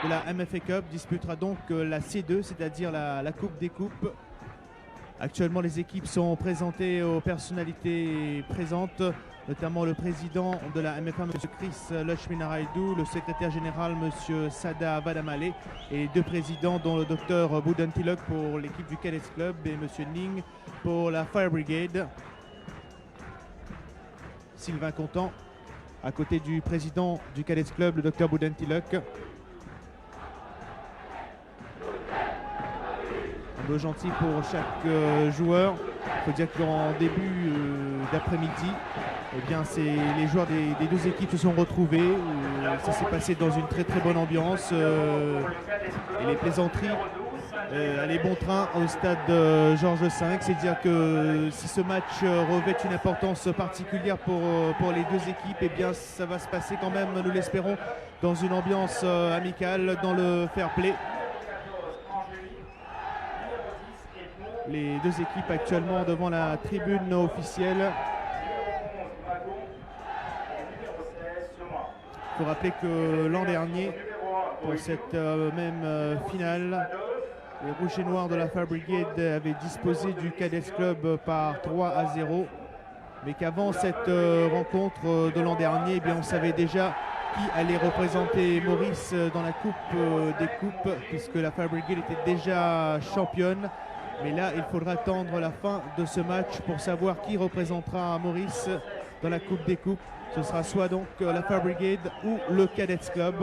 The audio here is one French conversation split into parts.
de la MFA Cup disputera donc la C2, c'est-à-dire la Coupe des Coupes. Actuellement, les équipes sont présentées aux personnalités présentes, notamment le président de la MFA, M. Chris Lachminaraydou, le secrétaire général, M. Sada Vadamale, et les deux présidents, dont le Dr Boudan Tilok pour l'équipe du Cadets Club et M. Ning pour la Fire Brigade. Sylvain Contant, à côté du président du Cadets Club, le Dr Boudan Tilok. Un beau gentil pour chaque joueur. Il faut dire qu'en début d'après-midi, eh bien, les joueurs des deux équipes se sont retrouvés. Ça s'est passé dans une très très bonne ambiance. Et les plaisanteries allaient bon train au stade Georges V. C'est dire que si ce match revêt une importance particulière pour les deux équipes, eh bien, ça va se passer quand même, nous l'espérons, dans une ambiance amicale, dans le fair play. Les deux équipes actuellement devant la tribune officielle. Il faut rappeler que l'an dernier, pour cette même finale, les Rouges et Noirs de la Fire Brigade avaient disposé du Cadets Club par 3-0. Mais qu'avant cette rencontre de l'an dernier, eh bien, on savait déjà qui allait représenter Maurice dans la Coupe des Coupes, puisque la Fire Brigade était déjà championne. Mais là, il faudra attendre la fin de ce match pour savoir qui représentera Maurice dans la Coupe des Coupes. Ce sera soit donc la Fire Brigade ou le Cadets Club.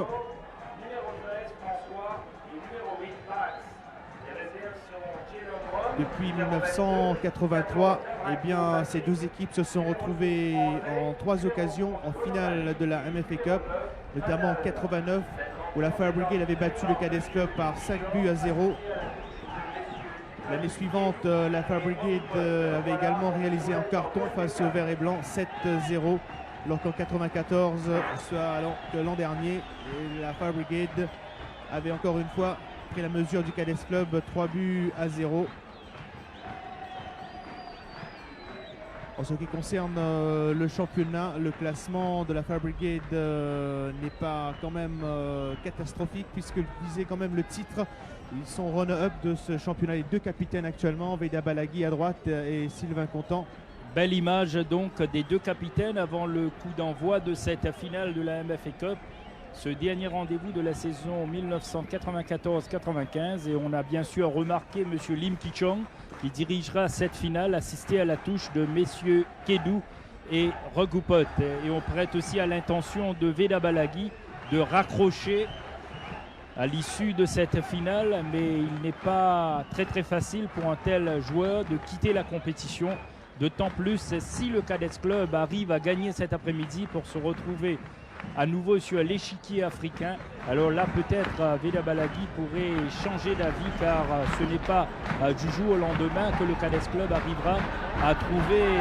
Depuis 1983, eh bien, ces deux équipes se sont retrouvées en 3 occasions en finale de la MFA Cup, notamment en 89, où la Fire Brigade avait battu le Cadets Club par 5-0. L'année suivante, la Fire Brigade avait également réalisé un carton face au vert et blanc, 7-0. Alors qu'en 94, soit l'an dernier, la Fire Brigade avait encore une fois pris la mesure du Cadets Club, 3-0. En ce qui concerne le championnat, le classement de la Fire Brigade n'est pas quand même catastrophique, puisque visait quand même le titre. Ils sont run-up de ce championnat, les deux capitaines actuellement, Veida Balaghi à droite et Sylvain Contant. Belle image donc des deux capitaines avant le coup d'envoi de cette finale de la MFA Cup. Ce dernier rendez-vous de la saison 1994-95, et on a bien sûr remarqué M. Lim Ki-chong qui dirigera cette finale, assisté à la touche de messieurs Kedou et Regupot. Et on prête aussi à l'intention de Veida Balaghi de raccrocher à l'issue de cette finale, mais il n'est pas très facile pour un tel joueur de quitter la compétition, d'autant plus si le Cadets Club arrive à gagner cet après-midi pour se retrouver à nouveau sur l'échiquier africain. Alors là, peut-être Veida Balaghi pourrait changer d'avis, car ce n'est pas du jour au lendemain que le Cadets Club arrivera à trouver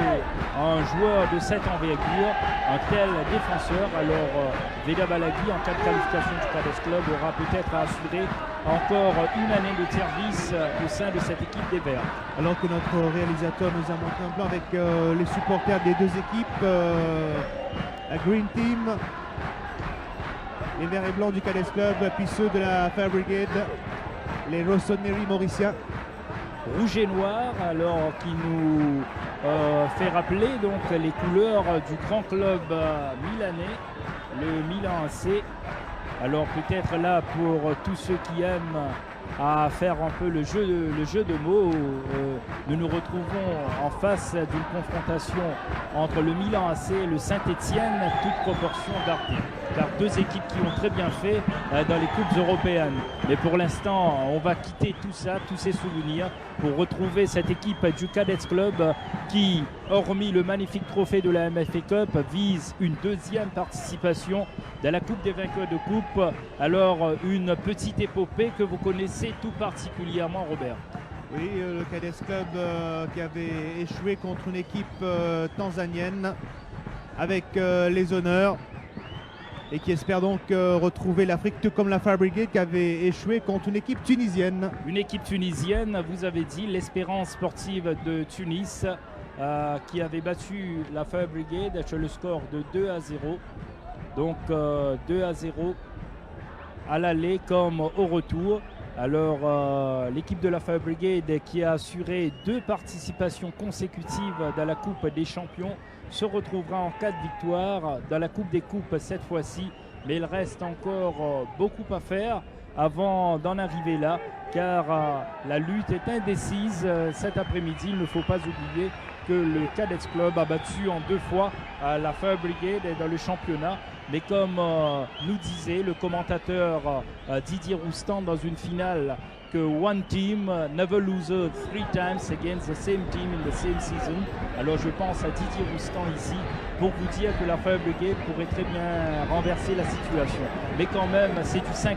un joueur de cette envergure, un tel défenseur. Alors Veida Balaghi, en cas de qualification du Cadets Club, aura peut-être à assurer encore une année de service au sein de cette équipe des Verts. Alors que notre réalisateur nous a montré un plan avec les supporters des deux équipes, la Green Team, les verts et blancs du Cadets Club, puis ceux de la Fire Brigade, les Rossoneri mauriciens. Rouge et noir, alors qui nous fait rappeler donc les couleurs du grand club milanais, le Milan AC. Alors peut-être là, pour tous ceux qui aiment à faire un peu le jeu de mots, nous nous retrouvons en face d'une confrontation entre le Milan AC et le Saint-Étienne, toute proportion gardée, car deux équipes qui ont très bien fait dans les coupes européennes. Mais pour l'instant, on va quitter tout ça, tous ces souvenirs, pour retrouver cette équipe du Cadets Club qui, hormis le magnifique trophée de la MFA Cup, vise une deuxième participation dans la Coupe des vainqueurs de coupe. Alors une petite épopée que vous connaissez tout particulièrement, Robert. Oui, le Cadets Club qui avait échoué contre une équipe tanzanienne avec les honneurs, et qui espère donc retrouver l'Afrique, tout comme la Fire Brigade qui avait échoué contre une équipe tunisienne. Une équipe tunisienne, vous avez dit, l'Espérance sportive de Tunis, qui avait battu la Fire Brigade sur le score de 2-0. Donc 2-0 à l'aller comme au retour. Alors l'équipe de la Fire Brigade qui a assuré 2 participations consécutives dans la Coupe des Champions se retrouvera en cas de victoire dans la Coupe des Coupes cette fois-ci. Mais il reste encore beaucoup à faire avant d'en arriver là, car la lutte est indécise cet après-midi. Il ne faut pas oublier que le Cadets Club a battu en 2 fois la Fire Brigade dans le championnat. Mais comme nous disait le commentateur Didier Roustan dans une finale, que one team never loses 3 times against the same team in the same season. Alors je pense à Didier Roustan ici pour vous dire que la Fire Brigade pourrait très bien renverser la situation. Mais quand même, c'est du 50-50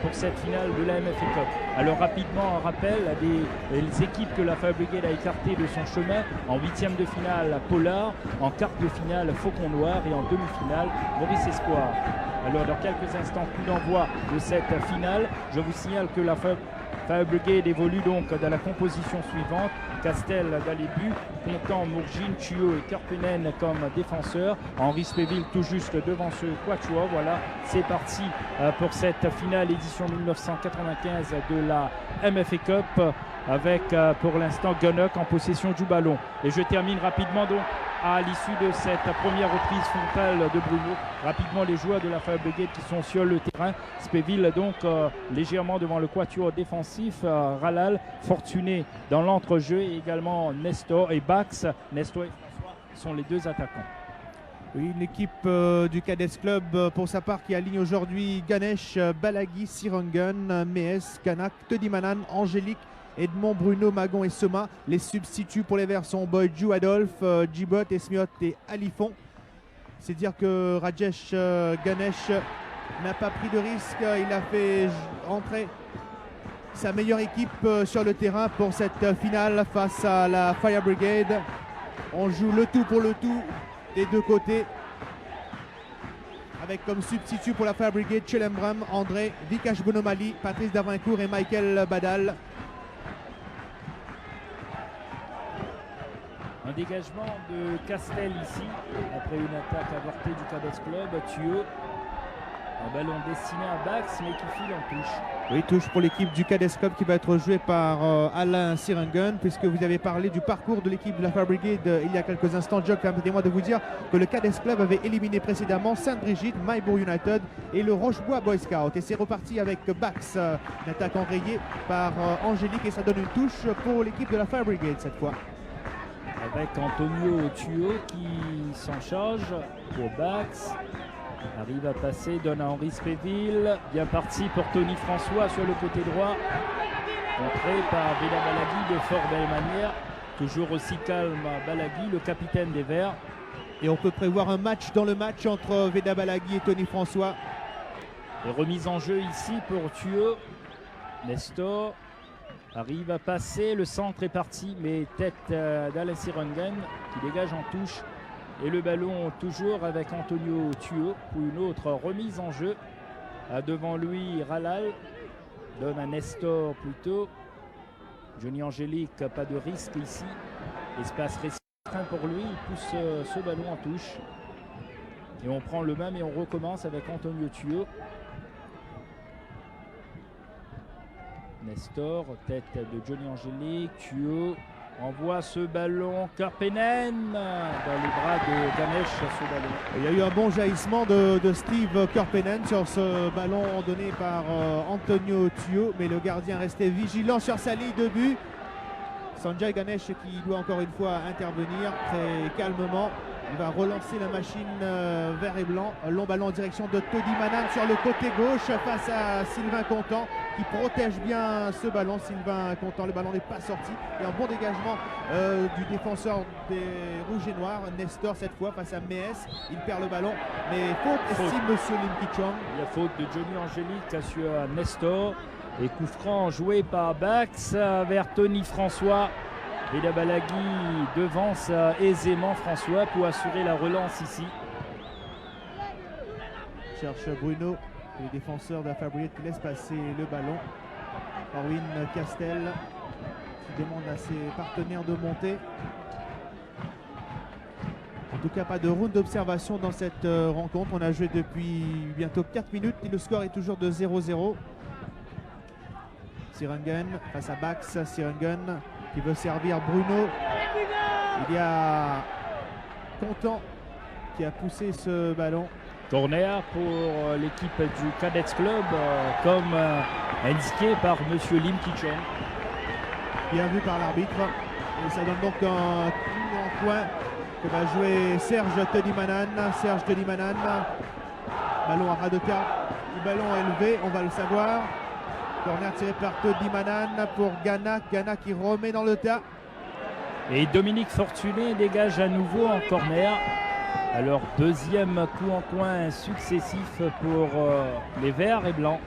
pour cette finale de la MFA Cup. Alors rapidement, un rappel à des équipes que la Fire Brigade a écartées de son chemin. En 8e de finale, Pollard. En quart de finale, Faucon Noir. Et en demi-finale, Maurice Espoir. Alors dans quelques instants, coup d'envoi de cette finale. Je vous signale que la Fire Brigade évolue donc dans la composition suivante. Castel dans les buts, comptant Mourgine, Thuot et Karpenen comme défenseurs. Henri Spéville tout juste devant ce quatuor. Voilà, c'est parti pour cette finale édition 1995 de la MFA Cup avec pour l'instant Gunnock en possession du ballon. Et je termine rapidement donc à l'issue de cette première reprise frontale de Bruno. Rapidement les joueurs de la Fire Brigade qui sont sur le terrain. Spéville donc légèrement devant le quatuor défensif. Ralal, Fortuné dans l'entrejeu et également Nestor et Bax. Nestor et François sont les 2 attaquants. Oui, l'équipe du Cadets Club pour sa part qui aligne aujourd'hui Ganesh, Balaghi, Sirangan, Mees, Kanak, Todimanan, Angélique, Edmond, Bruno, Magon et Soma. Les substituts pour les Verts sont Boydju, Adolphe, Djibot, Esmiot et Alifon. C'est dire que Rajesh Ganesh n'a pas pris de risque. Il a fait entrer sa meilleure équipe sur le terrain pour cette finale face à la Fire Brigade. On joue le tout pour le tout des 2 côtés. Avec comme substitut pour la Fire Brigade Chelembram, André, Vikash Bonomali, Patrice Davincourt et Michael Badal. Un dégagement de Castel ici, après une attaque avortée du Cadets Club. Thuot, un ballon destiné à Bax, mais qui file en touche. Oui, touche pour l'équipe du Cadets Club qui va être jouée par Alain Sirangan, puisque vous avez parlé du parcours de l'équipe de la Fire Brigade il y a quelques instants. Jock, permettez-moi de vous dire que le Cadets Club avait éliminé précédemment Sainte-Brigitte, Maillebourg United et le Rochebois Boy Scout. Et c'est reparti avec Bax, une attaque enrayée par Angélique, et ça donne une touche pour l'équipe de la Fire Brigade cette fois. Avec Antonio Thuot qui s'en charge pour Bax. Arrive à passer, donne à Henri Spéville. Bien parti pour Tony François sur le côté droit. Contré par Veda Balaghi de fort belle manière. Toujours aussi calme Balaghi, le capitaine des Verts. Et on peut prévoir un match dans le match entre Veda Balaghi et Tony François. Et remise en jeu ici pour Thuot. Nestor arrive à passer, le centre est parti, mais tête d'Alain Sirangan qui dégage en touche. Et le ballon toujours avec Antonio Thuot pour une autre remise en jeu. Devant lui, Ralal donne à Nestor plutôt. Johnny Angélique, pas de risque ici. Espace restreint pour lui, il pousse ce ballon en touche. Et on prend le même et on recommence avec Antonio Thuot. Nestor, tête de Johnny Angélique, Thuot envoie ce ballon, Karpenen dans les bras de Ganesh ce ballon. Il y a eu un bon jaillissement de Steve Karpenen sur ce ballon donné par Antonio Thuot, mais le gardien restait vigilant sur sa ligne de but. Sanjay Ganesh qui doit encore une fois intervenir très calmement. Il va relancer la machine vert et blanc. Un long ballon en direction de Todi Manan sur le côté gauche face à Sylvain Contant qui protège bien ce ballon. Sylvain Contant, le ballon n'est pas sorti. Et un bon dégagement du défenseur des Rouges et Noirs, Nestor cette fois face à Mees. Il perd le ballon, mais faute estime Monsieur Lim Kichong. Il y a faute de Johnny Angélique sur Nestor. Et coup franc joué par Bax vers Tony François. Veda Balaghi devance aisément François pour assurer la relance ici. Cherche Bruno, le défenseur de la Fire Brigade qui laisse passer le ballon. Orwin Castel qui demande à ses partenaires de monter. En tout cas, pas de round d'observation dans cette rencontre. On a joué depuis bientôt 4 minutes et le score est toujours de 0-0. Sirungen face à Bax. Sirungen qui veut servir Bruno. Il y a Contant qui a poussé ce ballon. Corner pour l'équipe du Cadets Club, comme indiqué par M. Lim Ki-chong. Bien vu par l'arbitre. Et ça donne donc un coup en coin que va jouer Serge Tedimanan. Serge Tedimanan. Ballon à ras de carte. Le ballon élevé, on va le savoir. Corner tiré par Tedimanan pour Ghana. Ghana qui remet dans le tas. Et Dominique Fortuné dégage à nouveau en corner. Alors deuxième coup en coin successif pour les verts et blancs.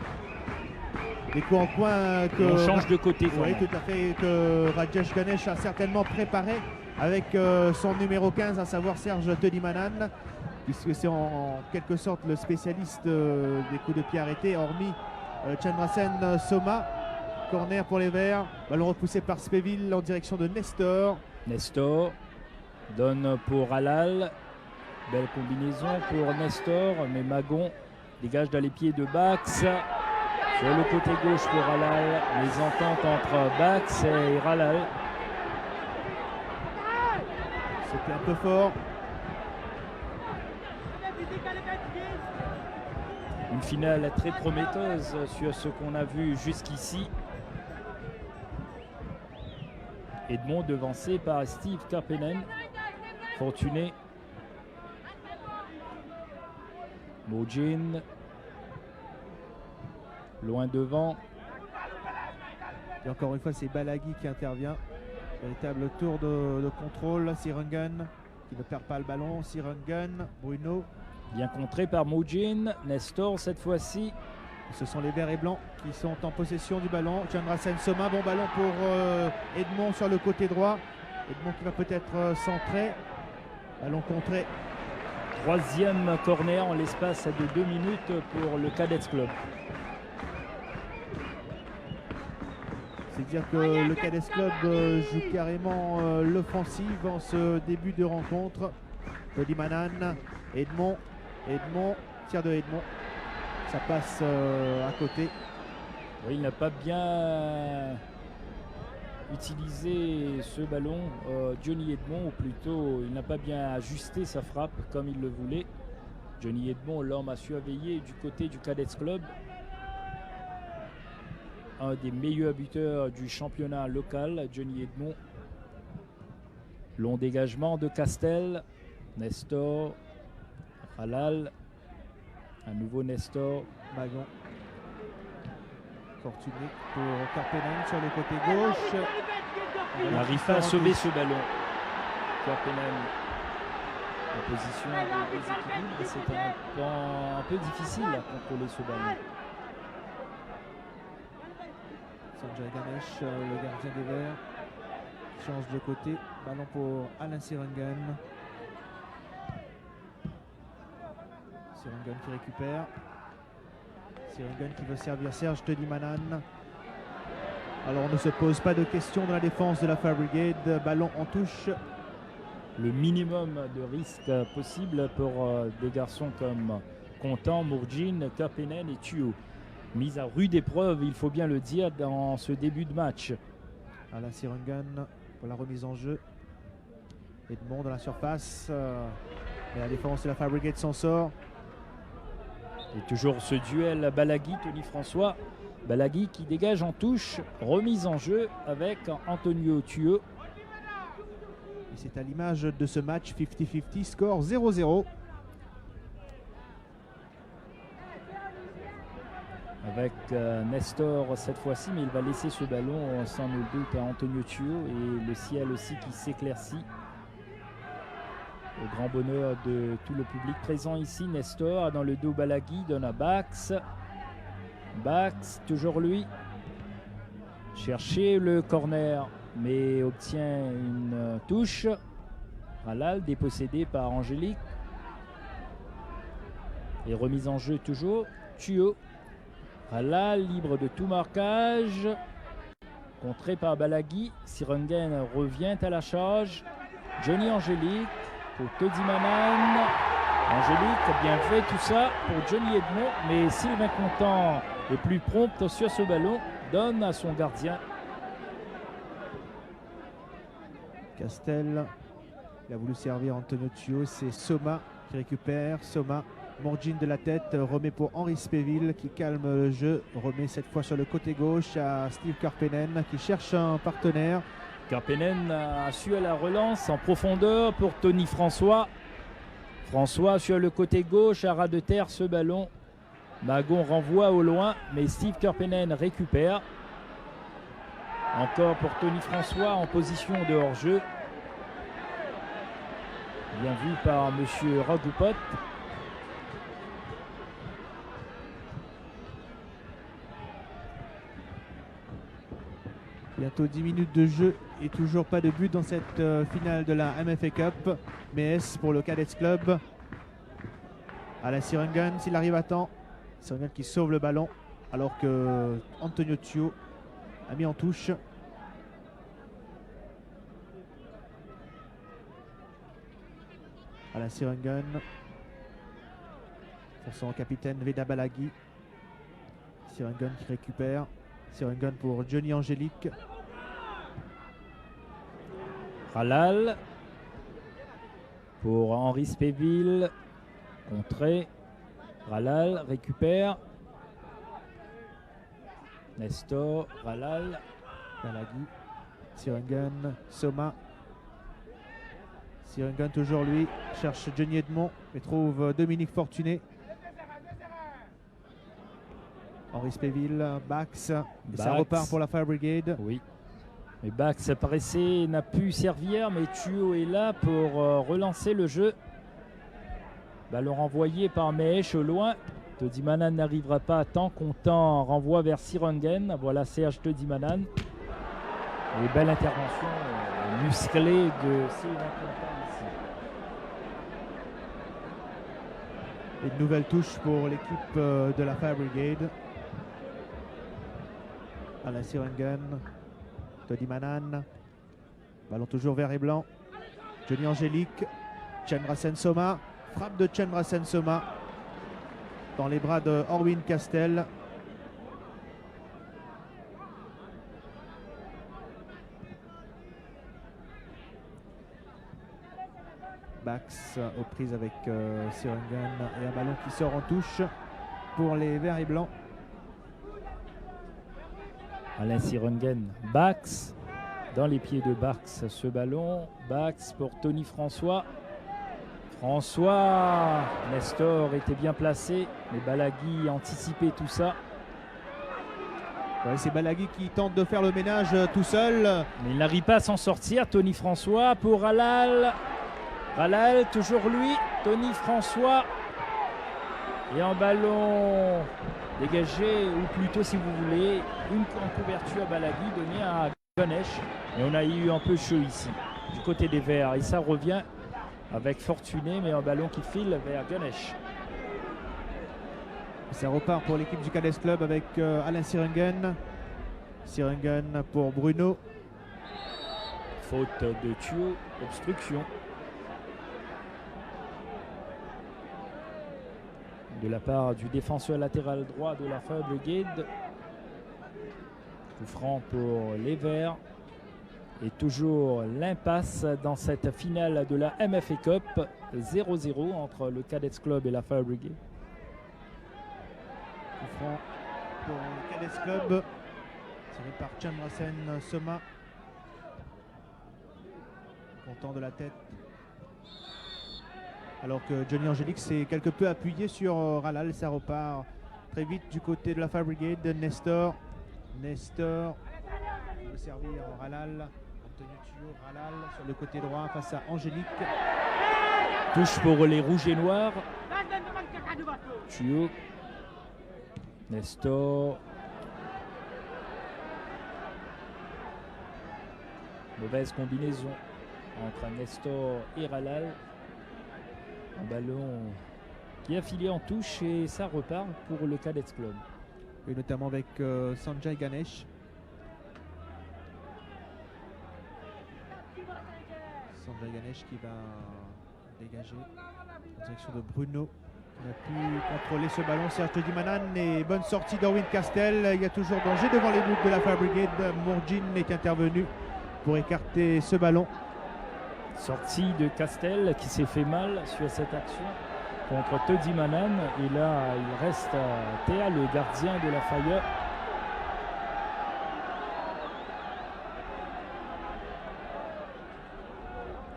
Des coups en coin que on change de côté. Oui, tout à fait, que Rajesh Ganesh a certainement préparé avec son numéro 15, à savoir Serge Tedimanan, puisque c'est en quelque sorte le spécialiste des coups de pied arrêtés, hormis Chandrasen Soma. Corner pour les verts, ballon repoussé par Spéville en direction de Nestor. Nestor donne pour Halal. Belle combinaison pour Nestor, mais Magon dégage dans les pieds de Bax. Sur le côté gauche pour Halal, les ententes entre Bax et Halal. C'était un peu fort. Une finale très prometteuse sur ce qu'on a vu jusqu'ici. Edmond devancé par Steve Karpenen. Fortuné. Mojin. Loin devant. Et encore une fois, c'est Balaghi qui intervient. Véritable tour de contrôle. Sirungen qui ne perd pas le ballon. Sirungen, Bruno. Bien contré par Mojin. Nestor cette fois-ci. Ce sont les verts et blancs qui sont en possession du ballon. Chandrasen Soma, bon ballon pour Edmond sur le côté droit. Edmond qui va peut-être centrer. Ballon contré. Troisième corner en l'espace de 2 minutes pour le Cadets Club. C'est dire que le Cadets Club joue carrément l'offensive en ce début de rencontre. Tedimanan, Edmond, tir de Edmond. Ça passe à côté. Oui, il n'a pas bien utilisé ce ballon, Johnny Edmond, ou plutôt il n'a pas bien ajusté sa frappe comme il le voulait. Johnny Edmond, l'homme a su veiller du côté du Cadets Club. Un des meilleurs buteurs du championnat local, Johnny Edmond. Long dégagement de Castel, Nestor, Halal. À nouveau Nestor. Magon. Fortuné pour Karpenen sur le côté gauche. Il n'arrive pas à sauver ce ballon. Karpenen en position de déséquilibre. C'est un peu difficile à contrôler ce ballon. Sanjay Ganesh, le gardien des Verts, change de côté. Ballon pour Alain Sirungen. Sirungen qui récupère. Sirungen qui veut servir Serge Tedimanan. Alors on ne se pose pas de questions dans la défense de la Fire Brigade. Ballon en touche. Le minimum de risque possible pour des garçons comme Contant, Mourjin, Karpenen et Tuo. Mise à rude épreuve, il faut bien le dire, dans ce début de match. Alain Sirungen pour la remise en jeu. Edmond dans la surface. Et la défense de la Fire Brigade s'en sort. Et toujours ce duel Balaghi, Tony François. Balaghi qui dégage en touche, remise en jeu avec Antonio Tuo. Et c'est à l'image de ce match 50-50, score 0-0. Avec Nestor cette fois-ci, mais il va laisser ce ballon sans nul doute à Antonio Tuo, et le ciel aussi qui s'éclaircit. Au grand bonheur de tout le public présent ici, Nestor dans le dos Balaghi, donne à Bax. Bax, toujours lui. Chercher le corner, mais obtient une touche. Halal, dépossédé par Angélique. Et remise en jeu toujours. Tuo. Halal, libre de tout marquage. Contré par Balaghi. Sirungen revient à la charge. Johnny Angélique. pour Toddy Manan. Angélique, bien fait tout ça pour Johnny Edmond, mais Sylvain Contant est plus prompt sur ce ballon, donne à son gardien. Castel, il a voulu servir Antonio Tuo, c'est Soma qui récupère. Soma, Morgine de la tête, remet pour Henri Spéville qui calme le jeu, remet cette fois sur le côté gauche à Steve Karppinen qui cherche un partenaire. Karppinen a su à la relance en profondeur pour Tony François. François sur le côté gauche, à ras de terre ce ballon. Magon renvoie au loin, mais Steve Karppinen récupère. Encore pour Tony François en position de hors-jeu. Bien vu par monsieur Ragoupot. Bientôt 10 minutes de jeu et toujours pas de but dans cette finale de la MFA Cup. Mais S pour le Cadets Club. À la Sirengun, s'il arrive à temps. Sirengun qui sauve le ballon alors que Antonio Tuo a mis en touche. À la Sirengun. Pour son capitaine Veda Balaghi. Sirengun qui récupère. Sirengun pour Johnny Angélique. Ralal pour Henri Spéville. Contré. Ralal récupère. Nestor, Ralal. Balaghi. Sirengun, Soma. Sirengun toujours lui. Cherche Johnny Edmond et trouve Dominique Fortuné. Henri Spéville, Bax. Et ça repart pour la Fire Brigade. Oui. Mais Bax pressé n'a pu servir, mais Tuo est là pour relancer le jeu. Ballon renvoyé par Meesh au loin. Toddy Manan n'arrivera pas à temps. Contant renvoie vers Sirengun. Voilà Serge Toddy Manan. Et belle intervention musclée de Sylvain Contant ici. Une nouvelle touche pour l'équipe de la Fire Brigade. À la Sirengun, Toddy Manan. Ballon toujours vert et blanc. Johnny Angélique. Chandrasen Soma. Frappe de Chandrasen Soma dans les bras de Orwin Castel. Bax aux prises avec Sirengun et un ballon qui sort en touche pour les verts et blancs. Alain Sirengun, Bax dans les pieds de Bax ce ballon. Bax pour Tony François. François, Nestor était bien placé, mais Balaghi a anticipé tout ça. Ouais, c'est Balaghi qui tente de faire le ménage tout seul. Mais il n'arrive pas à s'en sortir. Tony François pour Ralal. Ralal, toujours lui. Tony François. Et un ballon dégagé, ou plutôt si vous voulez, une couverture à Balaghi donnée à Ganesh. Et on a eu un peu chaud ici, du côté des Verts. Et ça revient avec Fortuné, mais un ballon qui file vers Ganesh. Ça repart pour l'équipe du Cadets Club avec Alain Sirengun. Sirengun pour Bruno. Faute de Tuo, obstruction. De la part du défenseur latéral droit de la Fire Brigade. Coup franc pour les Verts. Et toujours l'impasse dans cette finale de la MFA Cup. 0-0 entre le Cadets Club et la Fire Brigade. Coup franc pour le Cadets Club. Tiré par Chandrasen Soma. Content de la tête. Alors que Johnny Angélique s'est quelque peu appuyé sur Ralal. Ça repart très vite du côté de la Fire Brigade. Nestor. Nestor veut servir Ralal. Antonio Tuo, Ralal sur le côté droit face à Angélique. Touche pour les rouges et noirs. Tuo. Nestor. Mauvaise combinaison entre Nestor et Ralal. Un ballon qui a filé en touche et ça repart pour le Cadets Club. Et notamment avec Sanjay Ganesh. Sanjay Ganesh qui va Dégagé en direction de Bruno. On a pu contrôler ce ballon. Serge Todimanan et bonne sortie d'Orwin Castel. Il y a toujours danger devant les buts de la Fire Brigade. Mourjine est intervenu pour écarter ce ballon. Sortie de Castel qui s'est fait mal sur cette action contre Todimanan. Et là, il reste à Théa, le gardien de la Fire.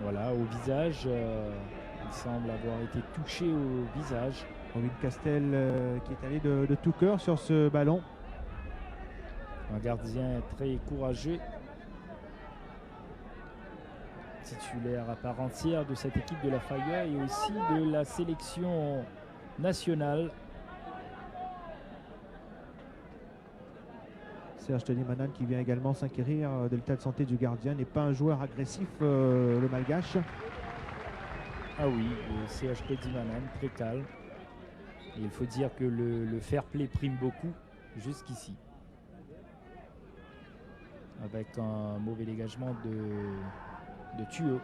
Voilà, au visage. Il semble avoir été touché au visage. Orwin Castel qui est allé de tout cœur sur ce ballon. Un gardien très courageux. Titulaire à part entière de cette équipe de la Fire et aussi de la sélection nationale. Serge Todimanan qui vient également s'inquérir de l'état de santé du gardien. N'est pas un joueur agressif, le malgache. Ah oui, Serge Todimanan, très calme. Et il faut dire que le fair play prime beaucoup jusqu'ici. Avec un mauvais dégagement de Thuot.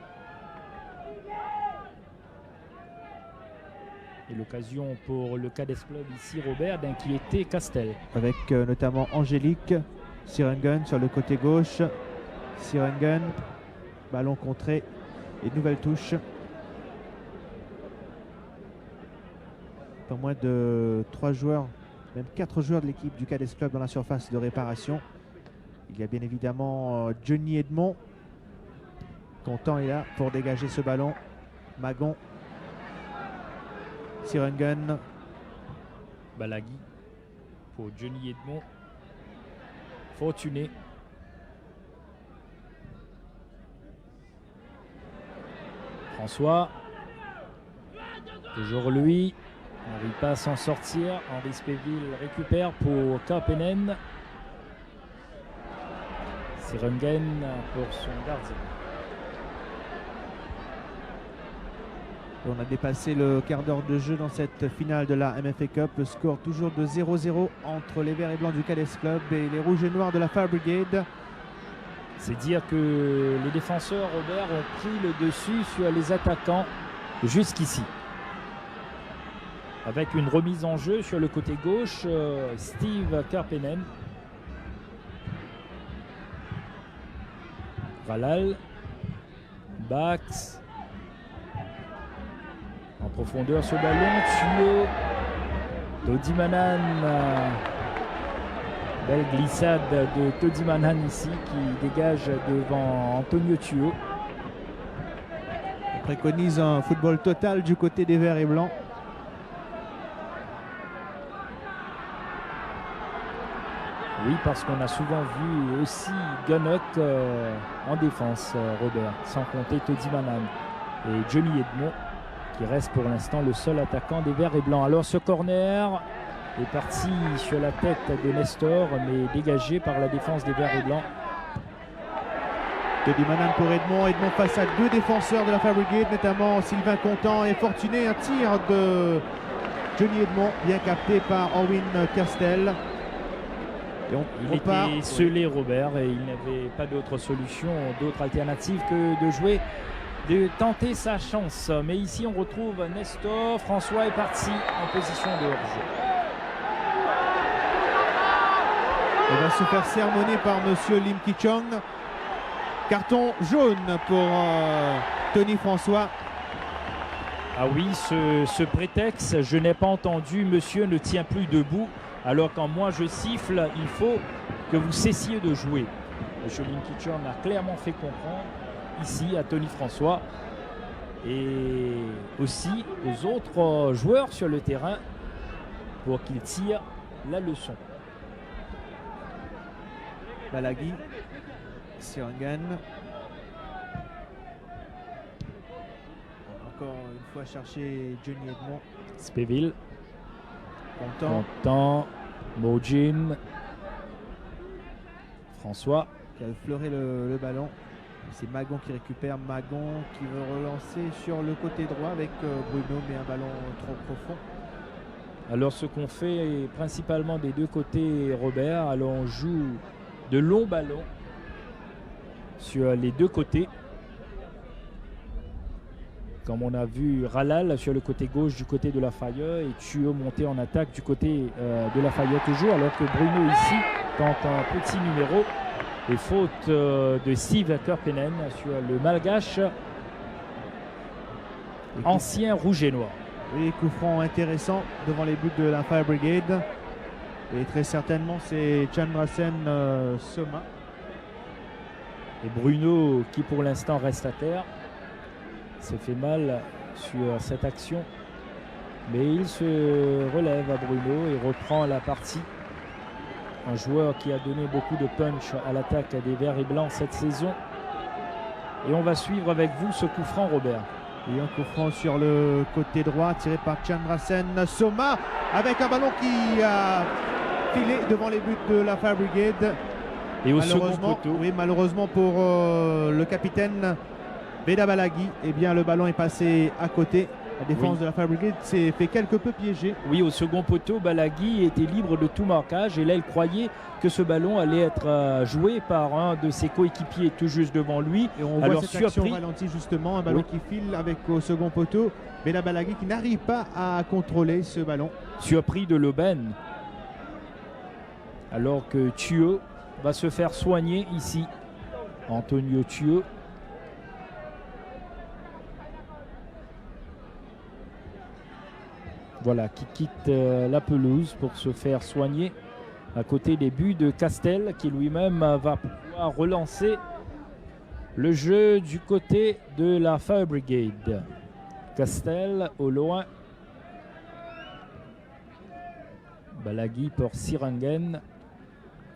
Et l'occasion pour le Cadets Club ici, Robert, d'inquiéter Castel. Avec notamment Angélique Sirengen sur le côté gauche. Sirengen, ballon contré et nouvelle touche. Pas moins de 3 joueurs, même 4 joueurs de l'équipe du Cadets Club dans la surface de réparation. Il y a bien évidemment Johnny Edmond. Ton temps est là pour dégager ce ballon. Magon. Sirengen. Balagui pour Johnny Edmond. Fortuné. François. Toujours lui. On n'arrive pas à s'en sortir. Henri Spéville récupère pour Karpenen. Sirengen pour son gardien. On a dépassé le quart d'heure de jeu dans cette finale de la MFA Cup. Le score toujours de 0-0 entre les Verts et Blancs du Cadets Club et les Rouges et Noirs de la Fire Brigade. C'est dire que les défenseurs, Robert, ont pris le dessus sur les attaquants jusqu'ici. Avec une remise en jeu sur le côté gauche, Steve Karpenen. Ralal. Bax. En profondeur ce ballon, Thuot. Todimanan. Belle glissade de Todimanan ici qui dégage devant Antonio Thuot. On préconise un football total du côté des Verts et Blancs. Oui, parce qu'on a souvent vu aussi Gunnock en défense, Robert, sans compter Todimanan et Johnny Edmond, qui reste pour l'instant le seul attaquant des Verts et Blancs. Alors ce corner est parti sur la tête de Nestor, mais dégagé par la défense des Verts et Blancs. Todimanan pour Edmond. Edmond face à 2 défenseurs de la Fire Brigade, notamment Sylvain Contant et Fortuné. Un tir de Johnny Edmond, bien capté par Orwin Castel. Il était scellé, Robert, et il n'avait pas d'autre solution, d'autre alternative que de jouer, de tenter sa chance. Mais ici, on retrouve Nestor. François est parti en position de hors-jeu. Il va se faire sermonner par monsieur Lim Ki-chong. Carton jaune pour Tony François. Ah oui, ce prétexte, je n'ai pas entendu, monsieur ne tient plus debout. Alors quand moi je siffle, il faut que vous cessiez de jouer. Monsieur Lim Ki-chong a clairement fait comprendre ici à Tony François et aussi aux autres joueurs sur le terrain pour qu'ils tirent la leçon. Balagui, Sirengen. Encore une fois chercher Johnny Edmond. Spéville. Content. Mourjine. François. Qui a effleuré le ballon. C'est Magon qui récupère. Magon qui veut relancer sur le côté droit avec Bruno, mais un ballon trop profond. Alors ce qu'on fait principalement des deux côtés, Robert, alors on joue de longs ballons sur les deux côtés. comme on a vu Ralal sur le côté gauche du côté de Lafayette et Thuo monter en attaque du côté de Lafayette toujours, alors que Bruno ici tente un petit numéro et faute de Steve Karppinen sur le malgache ancien rouge et noir. Oui, coup franc intéressant devant les buts de la Fire Brigade. Et très certainement, c'est Chandrasen Soma. Et Bruno, qui pour l'instant reste à terre, se fait mal sur cette action. Mais il se relève à Bruno et reprend la partie. Un joueur qui a donné beaucoup de punch à l'attaque des Verts et Blancs cette saison. Et on va suivre avec vous ce coup franc, Robert. Et un coup franc sur le côté droit tiré par Chandrasen Soma avec un ballon qui a filé devant les buts de la Fire Brigade. Et au second poteau. Oui, malheureusement pour le capitaine Veda Balaghi, eh bien le ballon est passé à côté. La défense de la Fire Brigade s'est fait quelque peu piéger. Oui, au second poteau, Balaghi était libre de tout marquage et là il croyait que ce ballon allait être joué par un de ses coéquipiers tout juste devant lui. Et on voit cette action ralentie justement, un ballon qui file avec au second poteau. Veda Balaghi qui n'arrive pas à contrôler ce ballon. Surpris de l'aubaine. Alors que Thuo va se faire soigner ici. Antonio Thuo. Voilà, qui quitte la pelouse pour se faire soigner à côté des buts de Castel, qui lui-même va pouvoir relancer le jeu du côté de la Fire Brigade. Castel au loin. Balaghi pour Sirangen.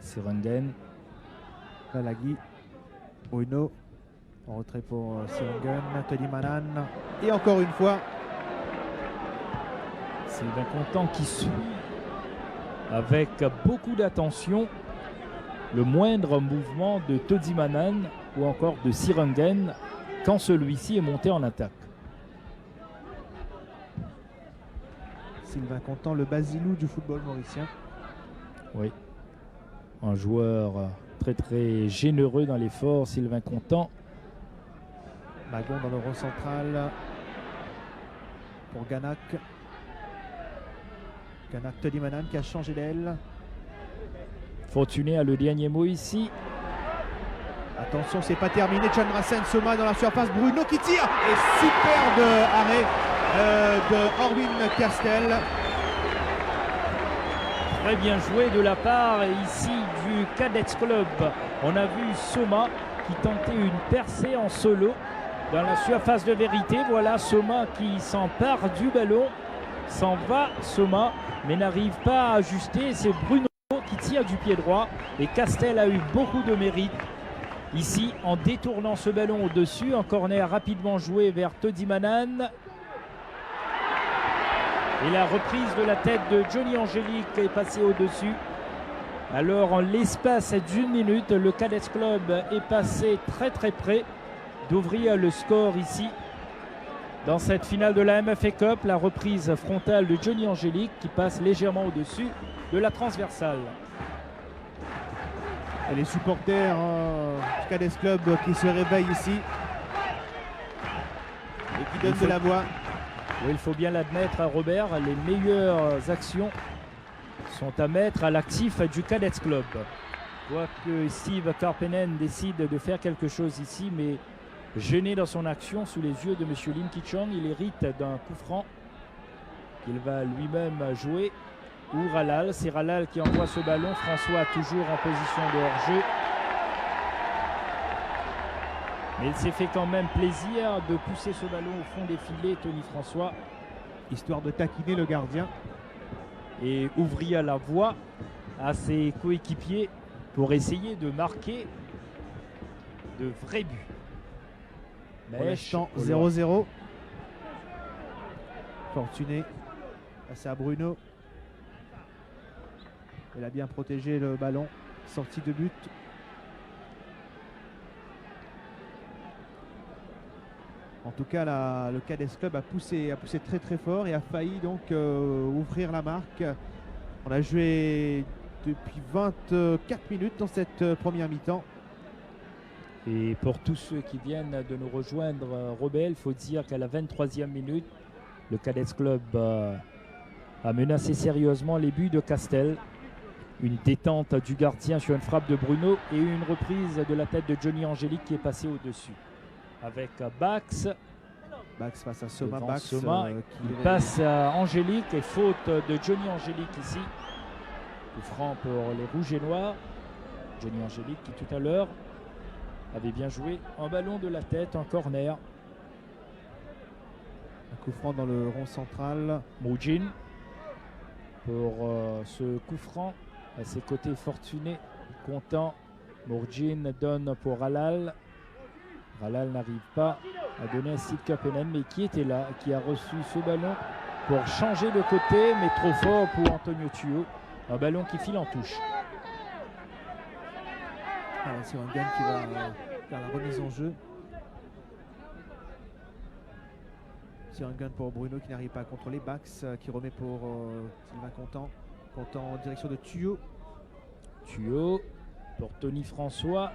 Sirangen. Balaghi. Bruno. En retrait pour Sirangen. Tony Manan. Et encore une fois. Sylvain Contant qui suit avec beaucoup d'attention le moindre mouvement de Toddy Manan ou encore de Sirangen quand celui-ci est monté en attaque. Sylvain Contant, le Basilou du football mauricien. Oui, un joueur très très généreux dans l'effort, Sylvain Contant. Magon dans le rond central pour Ganak. Ganak, Toddy Manan qui a changé d'aile. Fortuné a le dernier mot ici. Attention, c'est pas terminé. Chandrasen Soma dans la surface. Bruno qui tire. Et superbe arrêt de Orwin Castel. Très bien joué de la part ici du Cadets Club. On a vu Soma qui tentait une percée en solo dans la surface de vérité. Voilà Soma qui s'empare du ballon. S'en va Soma, mais n'arrive pas à ajuster. C'est Bruno qui tire du pied droit. Et Castel a eu beaucoup de mérite ici en détournant ce ballon au-dessus. Un corner rapidement joué vers Toddy Manan. Et la reprise de la tête de Johnny Angélique est passée au-dessus. Alors en l'espace d'une minute, le Cadets Club est passé très très près d'ouvrir le score ici. Dans cette finale de la MFA Cup, la reprise frontale de Johnny Angélique qui passe légèrement au-dessus de la transversale. Et les supporters du Cadets Club qui se réveillent ici et qui donnent de la voix. Oui, il faut bien l'admettre, Robert, les meilleures actions sont à mettre à l'actif du Cadets Club. Quoique Steve Karppinen décide de faire quelque chose ici, mais gêné dans son action sous les yeux de M. Lim Ki-chong, il hérite d'un coup franc qu'il va lui-même jouer. Ou Ralal, c'est Ralal qui envoie ce ballon. François toujours en position de hors-jeu. Mais il s'est fait quand même plaisir de pousser ce ballon au fond des filets, Tony François. Histoire de taquiner le gardien. Et ouvrir la voie à ses coéquipiers pour essayer de marquer de vrais buts. Pour l'instant 0-0. Fortuné face à Bruno. Il a bien protégé le ballon. Sortie de but. En tout cas, le Cadets Club a poussé très très fort et a failli donc ouvrir la marque. On a joué depuis 24 minutes dans cette première mi-temps. Et pour tous ceux qui viennent de nous rejoindre, Robert, il faut dire qu'à la 23e minute, le Cadets Club a menacé sérieusement les buts de Castel. Une détente du gardien sur une frappe de Bruno et une reprise de la tête de Johnny Angélique qui est passée au-dessus. Avec Bax. Bax face à Soma. Bax Soma, qui passe à Angélique et faute de Johnny Angélique ici. Coup franc pour les Rouges et Noirs. Johnny Angélique qui tout à l'heure avait bien joué un ballon de la tête, un corner. Un coup franc dans le rond central. Moujin pour ce coup franc. À ses côtés fortunés, content. Mourjin donne pour Halal. Halal n'arrive pas à donner à Steve Karppinen, mais qui était là, qui a reçu ce ballon pour changer de côté, mais trop fort pour Antonio Tuo. Un ballon qui file en touche. C'est un gun qui va faire la remise en jeu. C'est un gun pour Bruno qui n'arrive pas à contrôler. Bax qui remet pour Sylvain Contant. Contant en direction de Tuo. Tuo pour Tony François.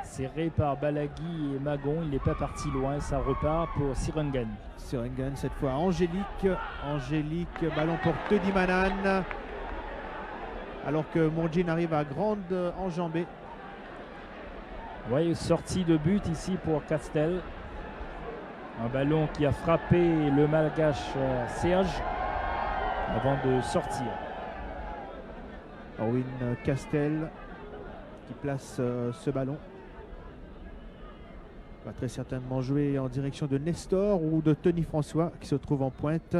Serré par Balagui et Magon. Il n'est pas parti loin. Ça repart pour Sirengan. Sirengan cette fois Angélique. Angélique, ballon pour Teddy Manan. Alors que Mourjin arrive à grande enjambée. Oui, sortie de but ici pour Castel. Un ballon qui a frappé le malgache Serge avant de sortir. Orwin Castel qui place ce ballon. Va très certainement jouer en direction de Nestor ou de Tony François qui se trouve en pointe.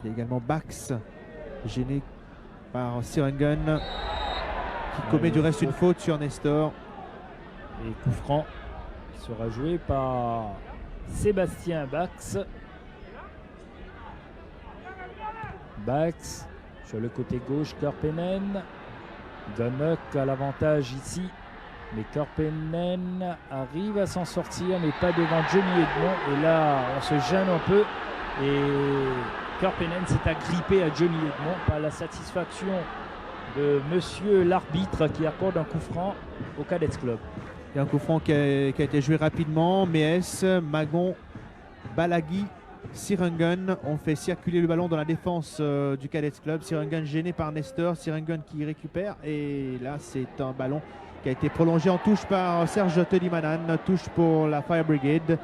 Il y a également Bax gêné par Sirengan qui commet du reste une faute sur Nestor. Et coup franc qui sera joué par Sébastien Bax. Bax sur le côté gauche, Karppinen. Gunnock a l'avantage ici. Mais Karppinen arrive à s'en sortir, mais pas devant Johnny Edmond. Et là, on se gêne un peu. Et Karppinen s'est agrippé à Johnny Edmond par la satisfaction de monsieur l'arbitre qui accorde un coup franc au Cadets Club. Il y a un coup franc qui a été joué rapidement. Mees, Magon, Balagui, Sirengan ont fait circuler le ballon dans la défense du Cadets Club. Sirengan gêné par Nestor. Sirengan qui récupère. Et là, c'est un ballon qui a été prolongé en touche par Serge Telimanan. Touche pour la Fire Brigade.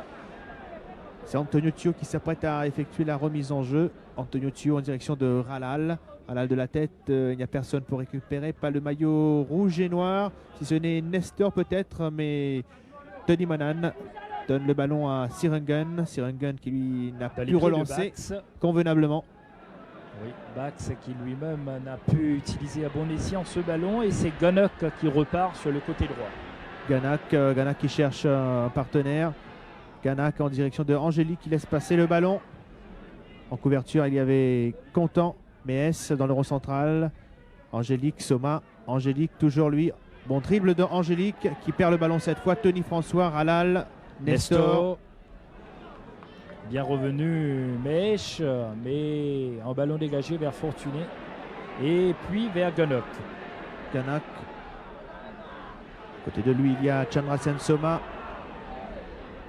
C'est Antonio Tuo qui s'apprête à effectuer la remise en jeu. Antonio Tuo en direction de Ralal. Ralal de la tête, il n'y a personne pour récupérer. Pas le maillot rouge et noir. Si ce n'est Nestor peut-être, mais Telimanan donne le ballon à Sirengan. Sirengan qui lui n'a pu relancer convenablement. Oui, Bax qui lui-même n'a pu utiliser à bon escient ce ballon. Et c'est Gunnock qui repart sur le côté droit. Gunnock qui cherche un partenaire. Gunnock en direction de Angélique qui laisse passer le ballon. En couverture, il y avait Contant, Mees dans le rond central. Angélique, Soma. Angélique, toujours lui. Bon dribble de Angélique qui perd le ballon cette fois. Tony François, Ralal, Nestor. Bien revenu Mèche, mais un ballon dégagé vers Fortuné. Et puis vers Gunnock. Gunnock. Côté de lui, il y a Chandrasen Soma.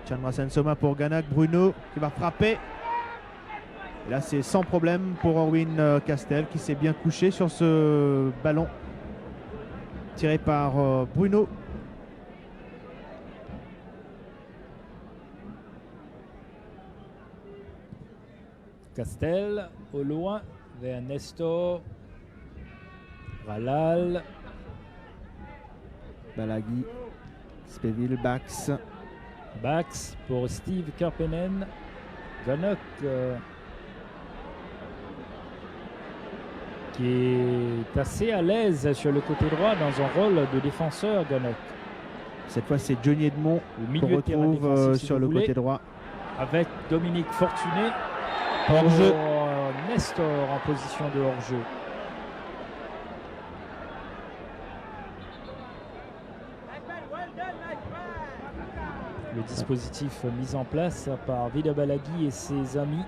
Chandrasen Soma pour Gunnock. Bruno qui va frapper. Et là, c'est sans problème pour Orwin Castel qui s'est bien couché sur ce ballon tiré par Bruno. Castel au loin vers Nestor. Ralal. Balagui. Speville, Bax. Bax pour Steve Karppinen. Gunnock qui est assez à l'aise sur le côté droit dans un rôle de défenseur. Gunnock. Cette fois, c'est Johnny Edmond qu'on retrouve sur le côté droit. Avec Dominique Fortuné. Hors-jeu. Nestor en position de hors-jeu. Le dispositif mis en place par Vida Balagui et ses amis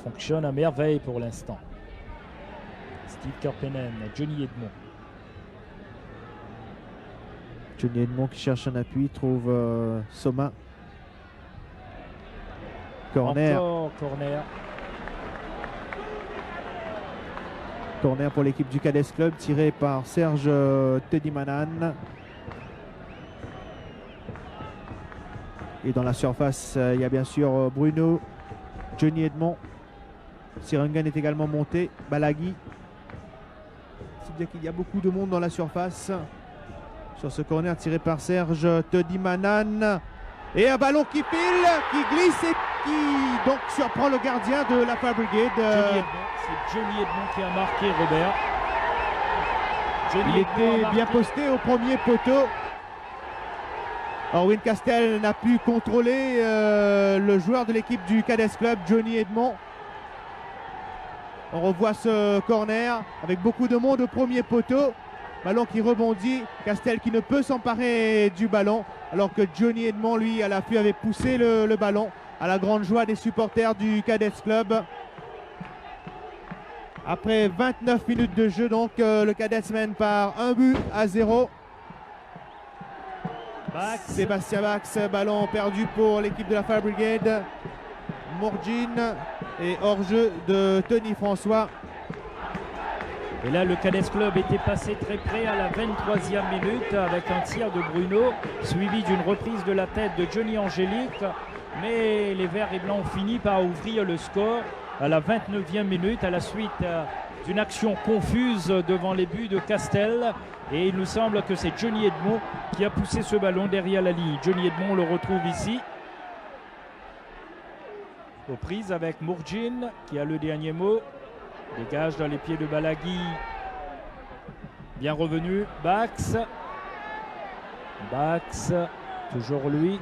fonctionne à merveille pour l'instant. Steve Karppinen, Johnny Edmond. Johnny Edmond qui cherche un appui, trouve Soma. Corner. Encore corner. Corner pour l'équipe du Cadets Club, tiré par Serge Tedimanan. Et dans la surface, il y a bien sûr Bruno, Johnny Edmond. Sirangan est également monté. Balagui. C'est-à-dire qu'il y a beaucoup de monde dans la surface. Sur ce corner tiré par Serge Tedimanan. Et un ballon qui pile, qui glisse et qui donc surprend le gardien de la Fire Brigade. C'est Johnny Edmond qui a marqué, Robert. Il était bien posté au premier poteau. Orwin Castel n'a pu contrôler le joueur de l'équipe du Cadets Club, Johnny Edmond. On revoit ce corner avec beaucoup de monde au premier poteau. Ballon qui rebondit. Castel qui ne peut s'emparer du ballon. Alors que Johnny Edmond, lui, à l'affût, avait poussé le ballon à la grande joie des supporters du Cadets Club. Après 29 minutes de jeu, donc le Cadets mène par 1-0. Sébastien Bax, ballon perdu pour l'équipe de la Fire Brigade. Mourjine et hors-jeu de Tony François. Et là, le Cadets Club était passé très près à la 23e minute avec un tir de Bruno, suivi d'une reprise de la tête de Johnny Angélique. Mais les Verts et Blancs ont fini par ouvrir le score à la 29e minute à la suite d'une action confuse devant les buts de Castel. Et il nous semble que c'est Johnny Edmond qui a poussé ce ballon derrière la ligne. Johnny Edmond, on le retrouve ici. Reprise avec Mourjine qui a le dernier mot. Dégage dans les pieds de Balagui. Bien revenu. Bax. Bax, toujours lui.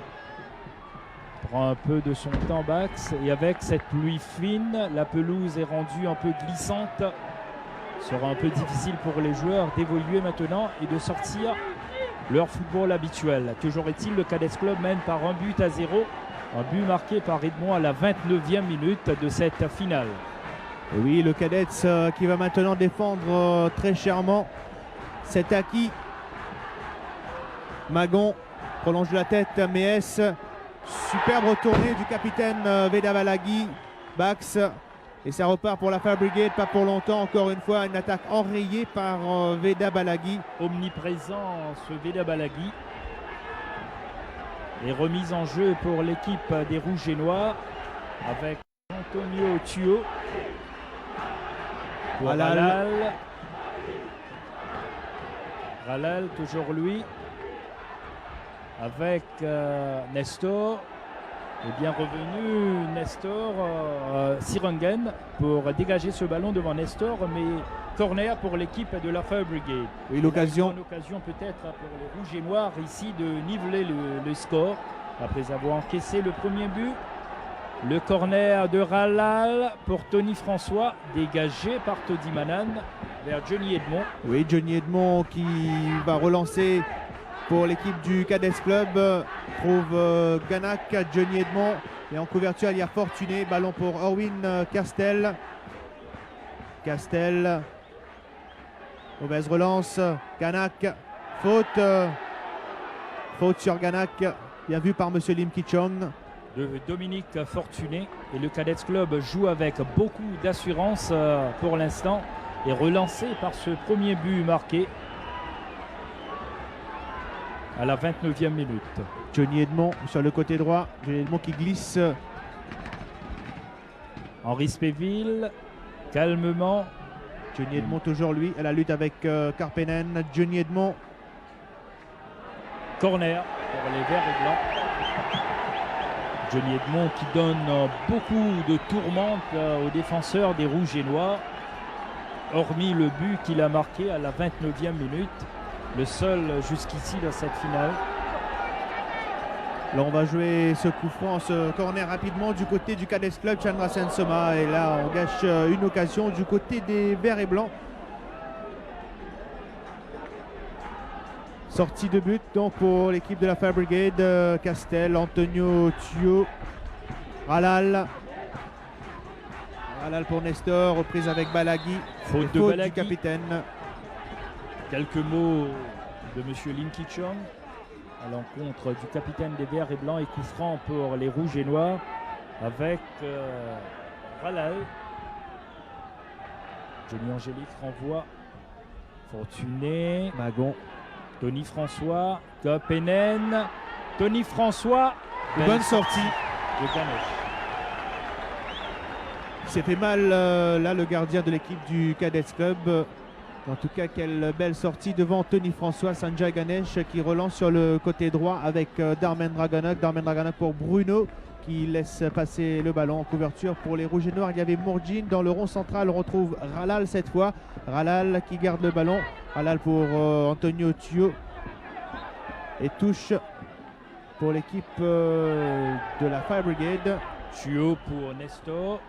Prend un peu de son temps, Bax. Et avec cette pluie fine, la pelouse est rendue un peu glissante. Sera un peu difficile pour les joueurs d'évoluer maintenant et de sortir leur football habituel. Toujours est-il, le Cadets Club mène par 1-0. Un but marqué par Edmond à la 29e minute de cette finale. Et oui, le Cadets qui va maintenant défendre très chèrement cet acquis. Magon prolonge la tête, Méès. Superbe retournée du capitaine Veda Balagui. Bax. Et ça repart pour la Fire Brigade, pas pour longtemps. Encore une fois, une attaque enrayée par Veda Balagui. Omniprésent ce Veda Balagui. Et remise en jeu pour l'équipe des Rouges et Noirs avec Antonio Thuo. Ralal. Ralal, toujours lui. Avec Nestor. Et bien revenu Nestor. Sirangan pour dégager ce ballon devant Nestor. Mais corner pour l'équipe de la Fire Brigade. Oui, l'occasion. Une occasion peut-être pour les Rouges et Noirs ici de niveler le score. Après avoir encaissé le premier but. Le corner de Ralal pour Tony François, dégagé par Todimanan vers Johnny Edmond. Oui, Johnny Edmond qui va relancer pour l'équipe du Cadets Club. Trouve Ganak, Johnny Edmond. Et en couverture, il y a Fortuné. Ballon pour Orwin Castel. Castel. Mauvaise relance. Ganak. Faute. Faute sur Ganak. Bien vu par monsieur Lim Ki-chong. De Dominique Fortuné. Et le Cadets Club joue avec beaucoup d'assurance pour l'instant. Et relancé par ce premier but marqué à la 29e minute. Johnny Edmond sur le côté droit. Johnny Edmond qui glisse. Henri Spéville, calmement. Johnny Edmond toujours lui à la lutte avec Karpenen. Johnny Edmond. Corner pour les Verts et Blancs. Johnny Edmond qui donne beaucoup de tourmente aux défenseurs des Rouges et Noirs. Hormis le but qu'il a marqué à la 29e minute. Le seul jusqu'ici dans cette finale. Là on va jouer ce coup franc, ce corner rapidement du côté du Cadets Club, Chandra Sensoma. Et là on gâche une occasion du côté des Verts et Blancs. Sortie de but donc pour l'équipe de la Fire Brigade. Castel, Antonio Thuo, Ralal. Ralal pour Nestor, reprise avec Balagui. Faute de Balagui. Du capitaine. Quelques mots de monsieur Lim Ki-chong. à l'encontre du capitaine des Verts et Blancs et coup franc pour les Rouges et Noirs avec Ralal. Johnny Angélique renvoie. Fortuné. Magon. Tony François. Kopenen. Tony François. Bonne sortie de Ganesh. C'est fait mal là le gardien de l'équipe du Cadets Club. En tout cas, quelle belle sortie devant Tony François. Sanjay Ganesh qui relance sur le côté droit avec Darmen Draganok. Darmen Draganok pour Bruno qui laisse passer le ballon en couverture pour les Rouges et Noirs. Il y avait Mourjine dans le rond central. On retrouve Ralal cette fois. Ralal qui garde le ballon. Ralal pour Antonio Thio. Et touche pour l'équipe de la Fire Brigade. Thio pour Nestor.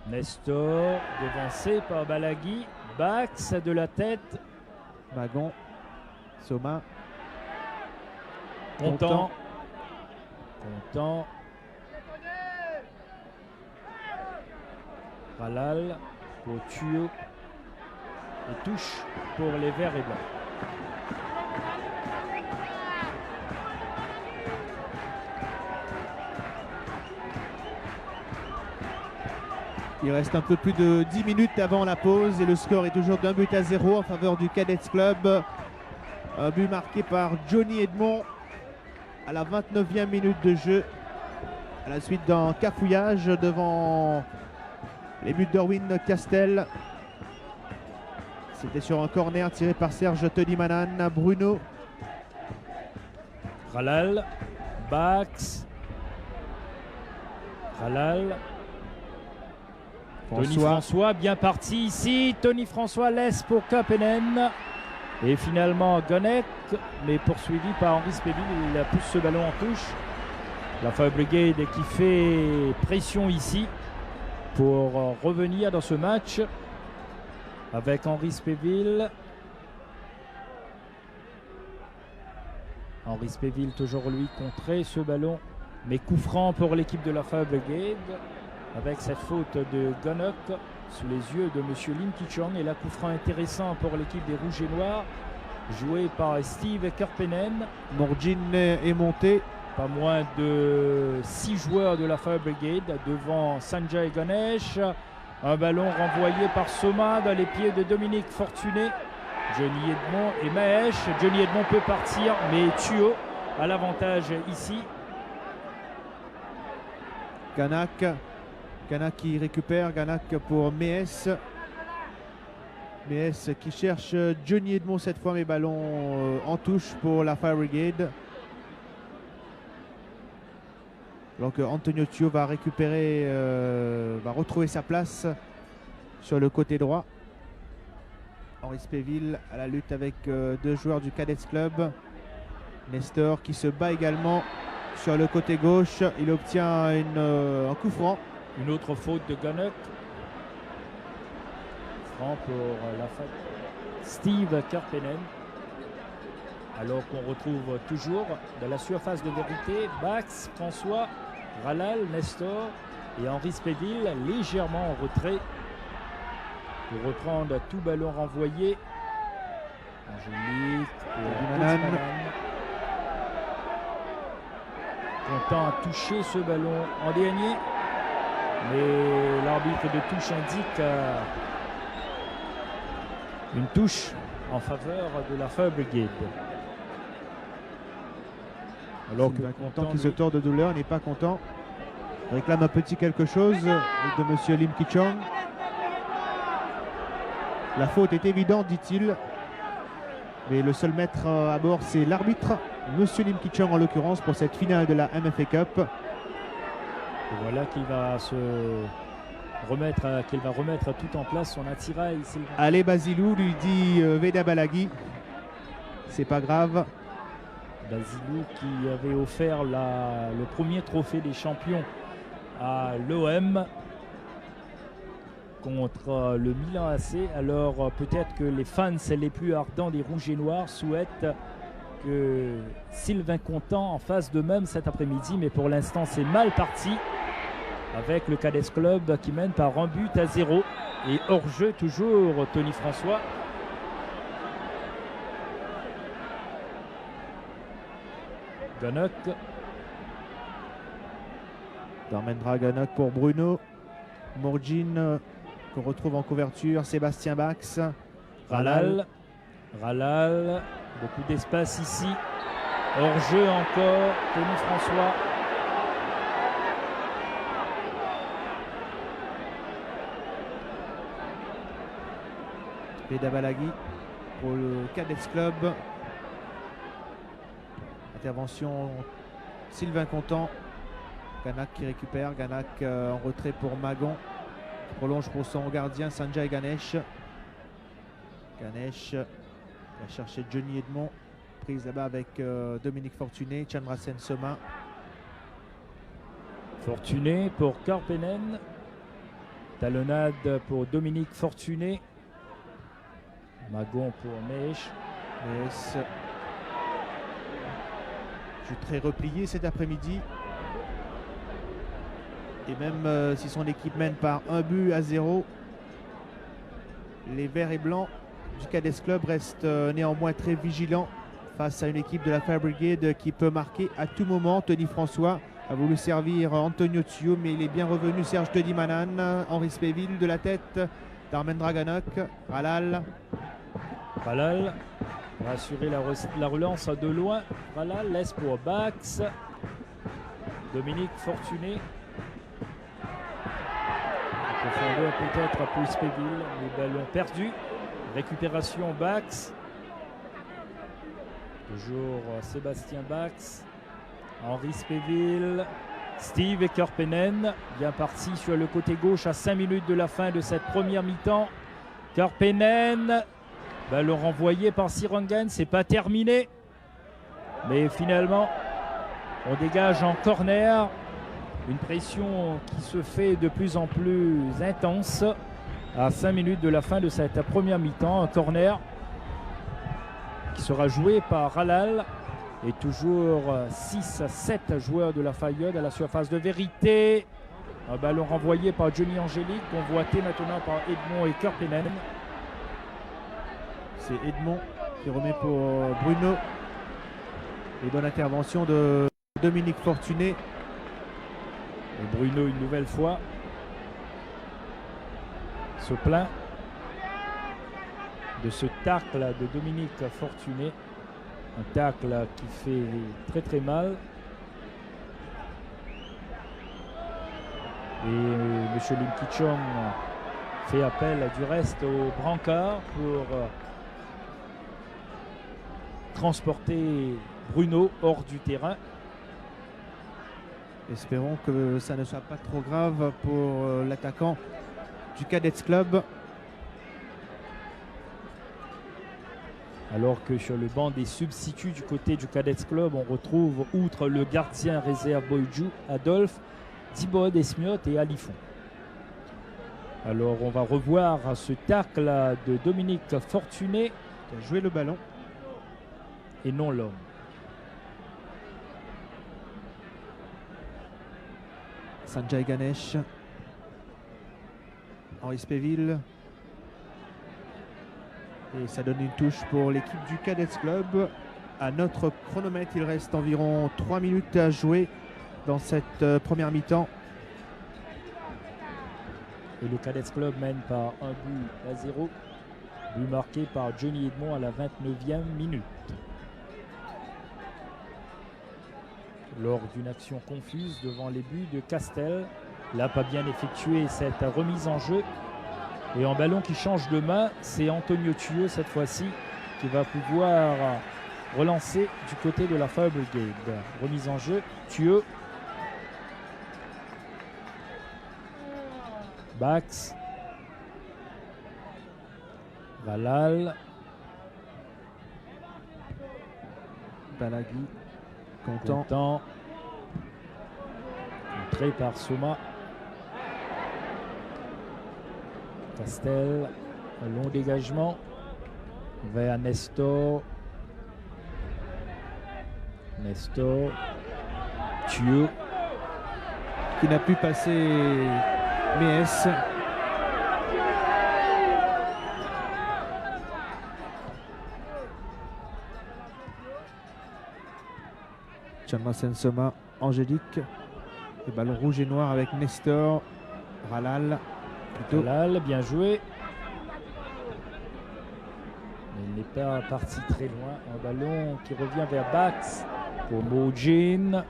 Nestor devancé par Balagui. Bax de la tête. Magon. Soma. Content. Ralal pour Thio. Et touche pour les Verts et Blancs. Il reste un peu plus de 10 minutes avant la pause et le score est toujours d'1-0 en faveur du Cadets Club. Un but marqué par Johnny Edmond à la 29e minute de jeu. À la suite d'un cafouillage devant les buts d'Erwin Castel. C'était sur un corner tiré par Serge Todimanan. Bruno. Ralal. Bax. Ralal. Tony François bien parti ici. Tony François laisse pour Kopenen. Et finalement Gonek, mais poursuivi par Henri Spéville. Il pousse ce ballon en touche. La Fire Brigade qui fait pression ici pour revenir dans ce match avec Henri Spéville. Henri Spéville toujours lui contré ce ballon. Mais coup franc pour l'équipe de la Fire Brigade. Avec cette faute de Gonok sous les yeux de M. Lim Ki-chong. Et là, coup franc intéressant pour l'équipe des Rouges et Noirs, joué par Steve Kerpenen. Mourjine est monté. Pas moins de 6 joueurs de la Fire Brigade devant Sanjay Ganesh. Un ballon renvoyé par Soma dans les pieds de Dominique Fortuné. Johnny Edmond et Mahesh. Johnny Edmond peut partir, mais Thio a l'avantage ici. Ganak qui récupère, Ganak pour Méès. Méès qui cherche Johnny Edmond cette fois, mais ballon en touche pour la Fire Brigade. Donc Antonio Thio va récupérer, va retrouver sa place sur le côté droit. Henri Spéville à la lutte avec deux joueurs du Cadets Club. Nestor qui se bat également sur le côté gauche. Il obtient un coup franc. Une autre faute de Gonok. Franc pour la faute. Steve Kerpenen. Alors qu'on retrouve toujours dans la surface de vérité Bax, François, Ralal, Nestor et Henri Spéville légèrement en retrait pour reprendre tout ballon renvoyé. Angélique pour Content à toucher ce ballon en dernier. Mais l'arbitre de touche indique une touche en faveur de la Fire Brigade. Alors que Content qui se tord de douleur n'est pas content. Il réclame un petit quelque chose de monsieur Lim Ki-chong. La faute est évidente, dit-il. Mais le seul maître à bord, c'est l'arbitre, monsieur Lim Ki-chong en l'occurrence, pour cette finale de la MFA Cup. Et voilà qu'il va remettre tout en place son attirail. Allez Basilou, lui dit Veda Balagui. C'est pas grave. Basilou qui avait offert le premier trophée des champions à l'OM contre le Milan AC. Alors peut-être que les fans les plus ardents des Rouges et Noirs souhaitent que Sylvain Contant en fasse de même cet après-midi, mais pour l'instant c'est mal parti avec le Cadets Club qui mène par 1-0 et hors jeu toujours Tony François. Ganok. Dharmendra Ganok pour Bruno. Mourjine qu'on retrouve en couverture. Sébastien Bax. Ralal. Beaucoup d'espace ici. Hors jeu encore. Tony François. Veda Balaghi pour le Cadets Club. Intervention Sylvain Contant. Ganak qui récupère. Ganak en retrait pour Magon. Qui prolonge pour son gardien Sanjay Ganesh. Ganesh va chercher Johnny Edmond. Prise là-bas avec Dominique Fortuné. Chandrasen Soma. Fortuné pour Karppinen. Talonnade pour Dominique Fortuné. Magon pour Meesh. Jeu très replié cet après-midi. Et même si son équipe mène par 1-0, les Verts et Blancs du Cadets Club restent néanmoins très vigilants face à une équipe de la Fire Brigade qui peut marquer à tout moment. Tony François a voulu servir Antonio Tio, mais il est bien revenu. Serge Tedimanan, Henri Spéville de la tête. Dharmendra Ganok, Ralal va assurer la relance de loin. Ralal laisse pour Bax. Dominique Fortuné. Profondeur peut-être pour Spéville. Le ballon perdu. Récupération Bax. Toujours Sébastien Bax. Henri Spéville. Steve Karppinen. Bien parti sur le côté gauche à 5 minutes de la fin de cette première mi-temps. Karppinen. Ballon renvoyé par Sirangan. C'est pas terminé. Mais finalement, on dégage en corner. Une pression qui se fait de plus en plus intense à 5 minutes de la fin de cette première mi-temps. Un corner qui sera joué par Ralal. Et toujours 6 à 7 joueurs de la Fayette à la surface de vérité. Un ballon renvoyé par Johnny Angélique, convoité maintenant par Edmond et Karppinen. C'est Edmond qui remet pour Bruno. Et bonne intervention de Dominique Fortuné. Et Bruno une nouvelle fois se plaint de ce tacle de Dominique Fortuné. Un tacle qui fait très mal. Et M. Lim Ki-chong fait appel du reste au brancard pour transporter Bruno hors du terrain. Espérons que ça ne soit pas trop grave pour l'attaquant du Cadets Club. Alors que sur le banc des substituts du côté du Cadets Club, on retrouve, outre le gardien réserve Boyju, Adolphe, Thibod, Esmiot et Alifon. Alors on va revoir ce tacle de Dominique Fortuné. Qui a joué le ballon. Et non l'homme. Sanjay Ganesh. Henri Spéville. Et ça donne une touche pour l'équipe du Cadets Club. À notre chronomètre, il reste environ 3 minutes à jouer dans cette première mi-temps. Et le Cadets Club mène par 1-0. But marqué par Johnny Edmond à la 29e minute. Lors d'une action confuse devant les buts de Castel. Là, pas bien effectué cette remise en jeu. Et en ballon qui change de main, c'est Antonio Thueux cette fois-ci qui va pouvoir relancer du côté de la Fire Brigade. Remise en jeu, Thueux. Bax. Ralal. Balaghi. Content. Contré par Soma. Castel, un long dégagement vers Nestor. Thueux. Qui n'a pu passer Méès. Chalma Sensoma, Angélique. Le ballon rouge et noir avec Nestor. Ralal. Plutôt. Ralal, bien joué. Mais il n'est pas parti très loin. Un ballon qui revient vers Bax pour Mourjin.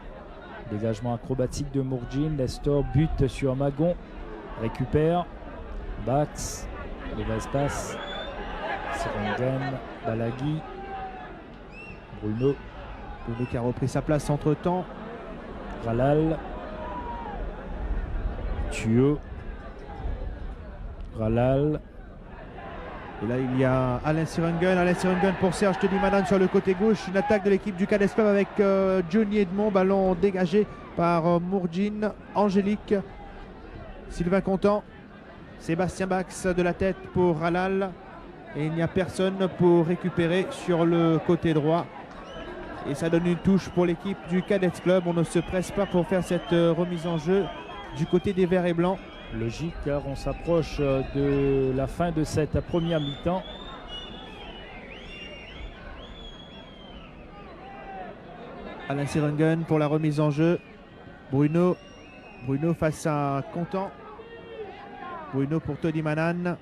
Dégagement acrobatique de Mourjin. Nestor bute sur Magon. Récupère. Bax. Mauvaise passe. Sirengan. Balagui. Bruno. Bruno qui a repris sa place entre temps. Ralal. Thuo. Ralal. Et là, il y a Alain Sirengun. Alain Sirengun pour Serge Todimanan sur le côté gauche. Une attaque de l'équipe du Cadès Club avec Johnny Edmond. Ballon dégagé par Mourjin. Angélique. Sylvain Contant. Sébastien Bax de la tête pour Ralal. Et il n'y a personne pour récupérer sur le côté droit. Et ça donne une touche pour l'équipe du Cadets Club. On ne se presse pas pour faire cette remise en jeu du côté des Verts et Blancs. Logique, car on s'approche de la fin de cette première mi-temps. Alain Sirengun pour la remise en jeu. Bruno face à Contant. Bruno pour Todimanan.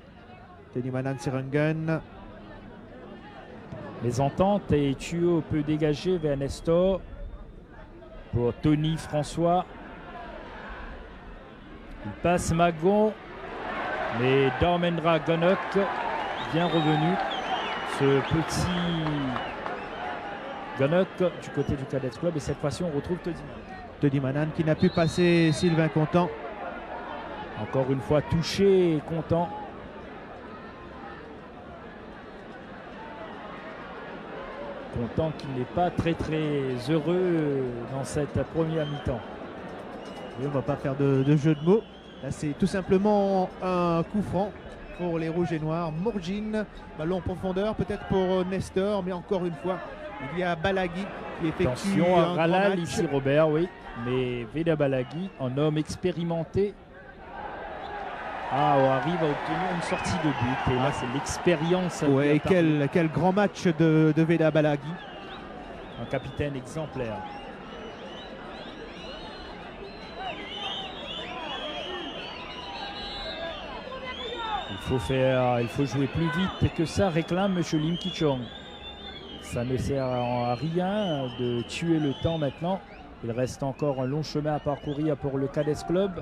Todimanan, Sirengun. Les ententes et Thuo peut dégager vers Nestor pour Tony François. Il passe Magon, mais Dormendra Gonok bien revenu. Ce petit Gonok du côté du Cadets Club, et cette fois-ci on retrouve Todimanan qui n'a pu passer Sylvain Contant. Encore une fois touché et Contant. Contant qui n'est pas très heureux dans cette première mi-temps. Et on ne va pas faire de jeu de mots. Là, c'est tout simplement un coup franc pour les Rouges et Noirs. Mourjin, ballon en profondeur, peut-être pour Nestor, mais encore une fois, il y a Balagui qui effectue attention à un Ralal grand match. ici, Robert, oui. Mais Veda Balagui, un homme expérimenté, arrive à obtenir une sortie de but. Et là, c'est l'expérience. Ouais, quel grand match de Veda Balagui. Un capitaine exemplaire. Il faut jouer plus vite que ça, réclame M. Lim Ki-chong. Ça ne sert à rien de tuer le temps maintenant. Il reste encore un long chemin à parcourir pour le Cadès Club.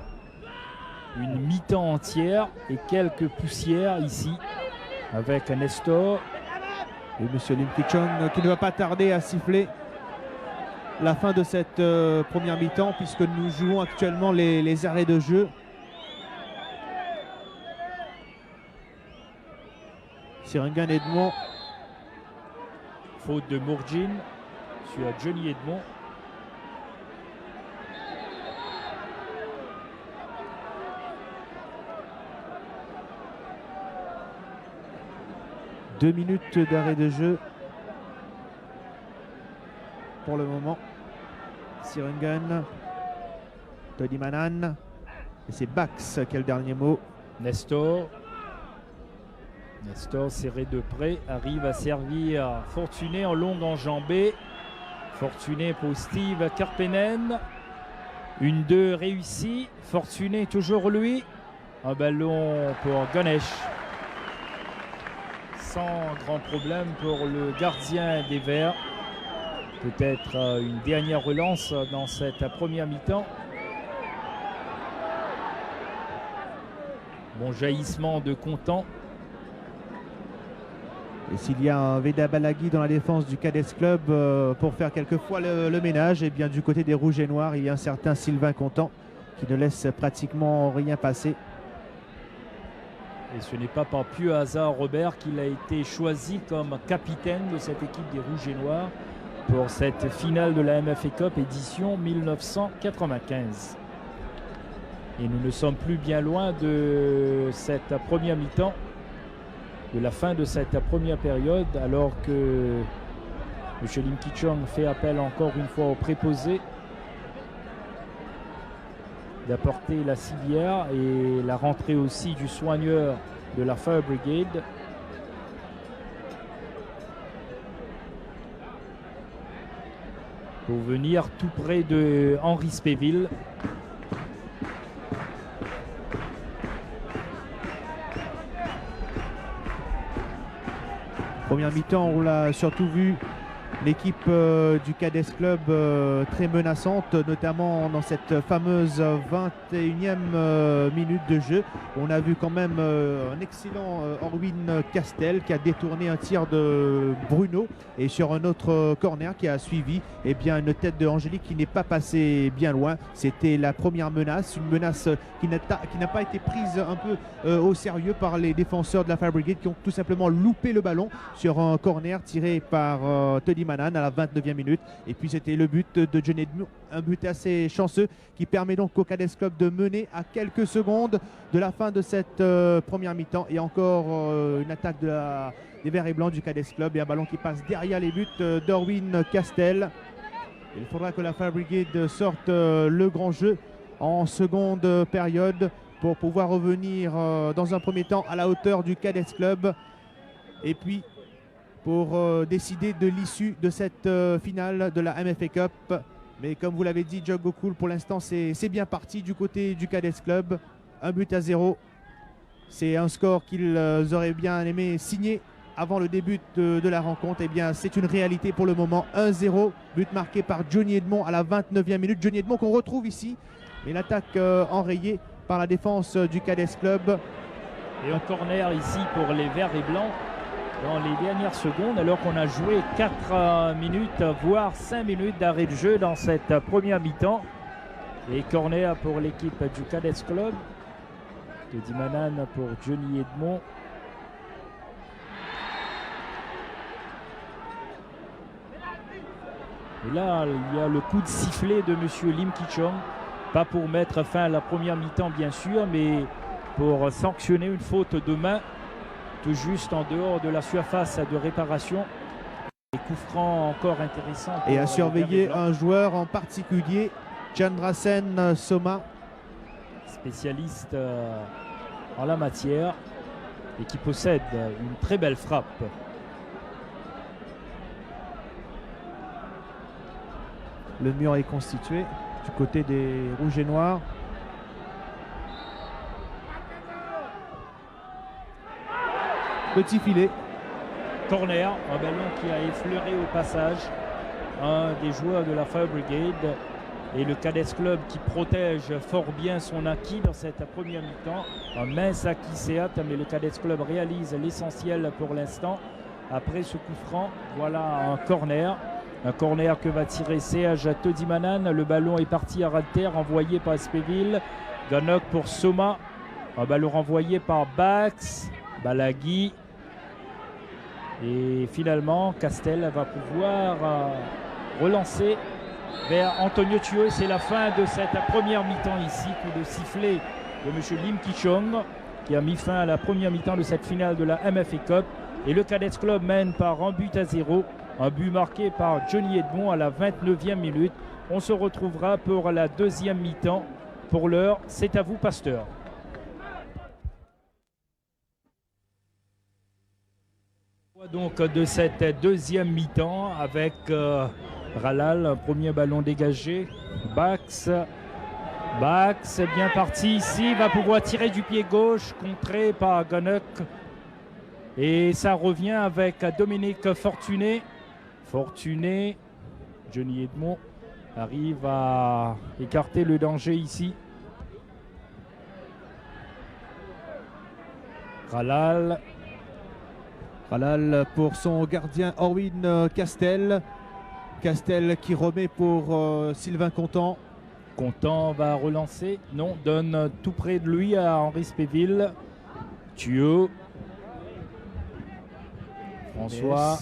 Une mi-temps entière et quelques poussières ici avec Nestor. Et M. Lim Ki-chong qui ne va pas tarder à siffler la fin de cette première mi-temps, puisque nous jouons actuellement les arrêts de jeu. Sirengun Edmond. Faute de Mourjin sur Johnny Edmond. Deux minutes d'arrêt de jeu pour le moment. Sirengun, Todimanan, et c'est Bax qui a le dernier mot. Nestor serré de près, arrive à servir Fortuné en longue enjambée. Fortuné pour Steve Karpenen. 1-2 réussi. Fortuné toujours lui. Un ballon pour Ganesh. Sans grand problème pour le gardien des Verts. Peut-être une dernière relance dans cette première mi-temps. Bon jaillissement de Contant. Et s'il y a un Veda Balagui dans la défense du Cadets Club pour faire quelquefois le ménage, et bien du côté des Rouges et Noirs, il y a un certain Sylvain Contant qui ne laisse pratiquement rien passer. Et ce n'est pas par pur hasard, Robert, qu'il a été choisi comme capitaine de cette équipe des Rouges et Noirs pour cette finale de la MFA Cup édition 1995. Et nous ne sommes plus bien loin de cette première mi-temps, de la fin de cette première période, alors que M. Lim Ki-chong fait appel encore une fois au préposé d'apporter la civière et la rentrée aussi du soigneur de la Fire Brigade. pour venir tout près de Henri Spéville. Première mi-temps, on l'a surtout vu l'équipe du Cadets Club très menaçante, notamment dans cette fameuse 21e minute de jeu. On a vu quand même un excellent Orwin Castel qui a détourné un tir de Bruno, et sur un autre corner qui a suivi, eh bien, une tête de Angélique qui n'est pas passée bien loin. C'était la première menace, une menace qui n'a pas été prise un peu au sérieux par les défenseurs de la Fire Brigade, qui ont tout simplement loupé le ballon sur un corner tiré par Tony Manan à la 29e minute. Et puis c'était le but de Johnny Edmond, un but assez chanceux qui permet donc au Cadets Club de mener à quelques secondes de la fin de cette première mi-temps. Et encore une attaque des Verts et Blancs du Cadets Club et un ballon qui passe derrière les buts d'Orwin Castel. Il faudra que la Fire Brigade sorte le grand jeu en seconde période pour pouvoir revenir dans un premier temps à la hauteur du Cadets Club, et puis pour décider de l'issue de cette finale de la MFA Cup. Mais comme vous l'avez dit, Joe Gokul, pour l'instant c'est bien parti du côté du Cadets Club. 1-0. C'est un score qu'ils auraient bien aimé signer avant le début de la rencontre. Eh bien, c'est une réalité pour le moment. 1-0, but marqué par Johnny Edmond à la 29e minute. Johnny Edmond qu'on retrouve ici, mais l'attaque enrayée par la défense du Cadets Club. Et un corner ici pour les Verts et Blancs dans les dernières secondes, alors qu'on a joué 4 minutes, voire 5 minutes d'arrêt de jeu dans cette première mi-temps. Et corner pour l'équipe du Cadets Club. Teddy Manan pour Johnny Edmond. Et là, il y a le coup de sifflet de M. Lim Ki-chong. Pas pour mettre fin à la première mi-temps, bien sûr, mais pour sanctionner une faute de main tout juste en dehors de la surface de réparation. Et coup franc encore intéressant. Et à surveiller un joueur en particulier, Chandrasen Soma. Spécialiste en la matière et qui possède une très belle frappe. Le mur est constitué du côté des Rouges et Noirs. Petit filet. Corner, un ballon qui a effleuré au passage un des joueurs de la Fire Brigade. Et le Cadets Club qui protège fort bien son acquis dans cette première mi-temps. Un mince acquis Seat, mais le Cadets Club réalise l'essentiel pour l'instant. Après ce coup franc, voilà un corner. Un corner que va tirer CH Teddy Manan. Le ballon est parti à ras de terre, envoyé par Spéville. Ganok pour Soma. Un ballon renvoyé par Bax. Balagui. Et finalement, Castel va pouvoir relancer vers Antonio Thuo. C'est la fin de cette première mi-temps ici. Coup de sifflet de M. Lim Ki-chong qui a mis fin à la première mi-temps de cette finale de la MFA Cup. Et le Cadets Club mène par 1-0. Un but marqué par Johnny Edmond à la 29e minute. On se retrouvera pour la deuxième mi-temps. Pour l'heure, c'est à vous, Pasteur. Donc de cette deuxième mi-temps avec Ralal, un premier ballon dégagé. Bax bien parti ici, va pouvoir tirer du pied gauche, contré par Ganok. Et ça revient avec Dominique Fortuné. Johnny Edmond arrive à écarter le danger ici. Ralal pour son gardien Orwin Castel. Castel qui remet pour Sylvain Contant. Contant va relancer. Non, donne tout près de lui à Henri Spéville. Thuo. François.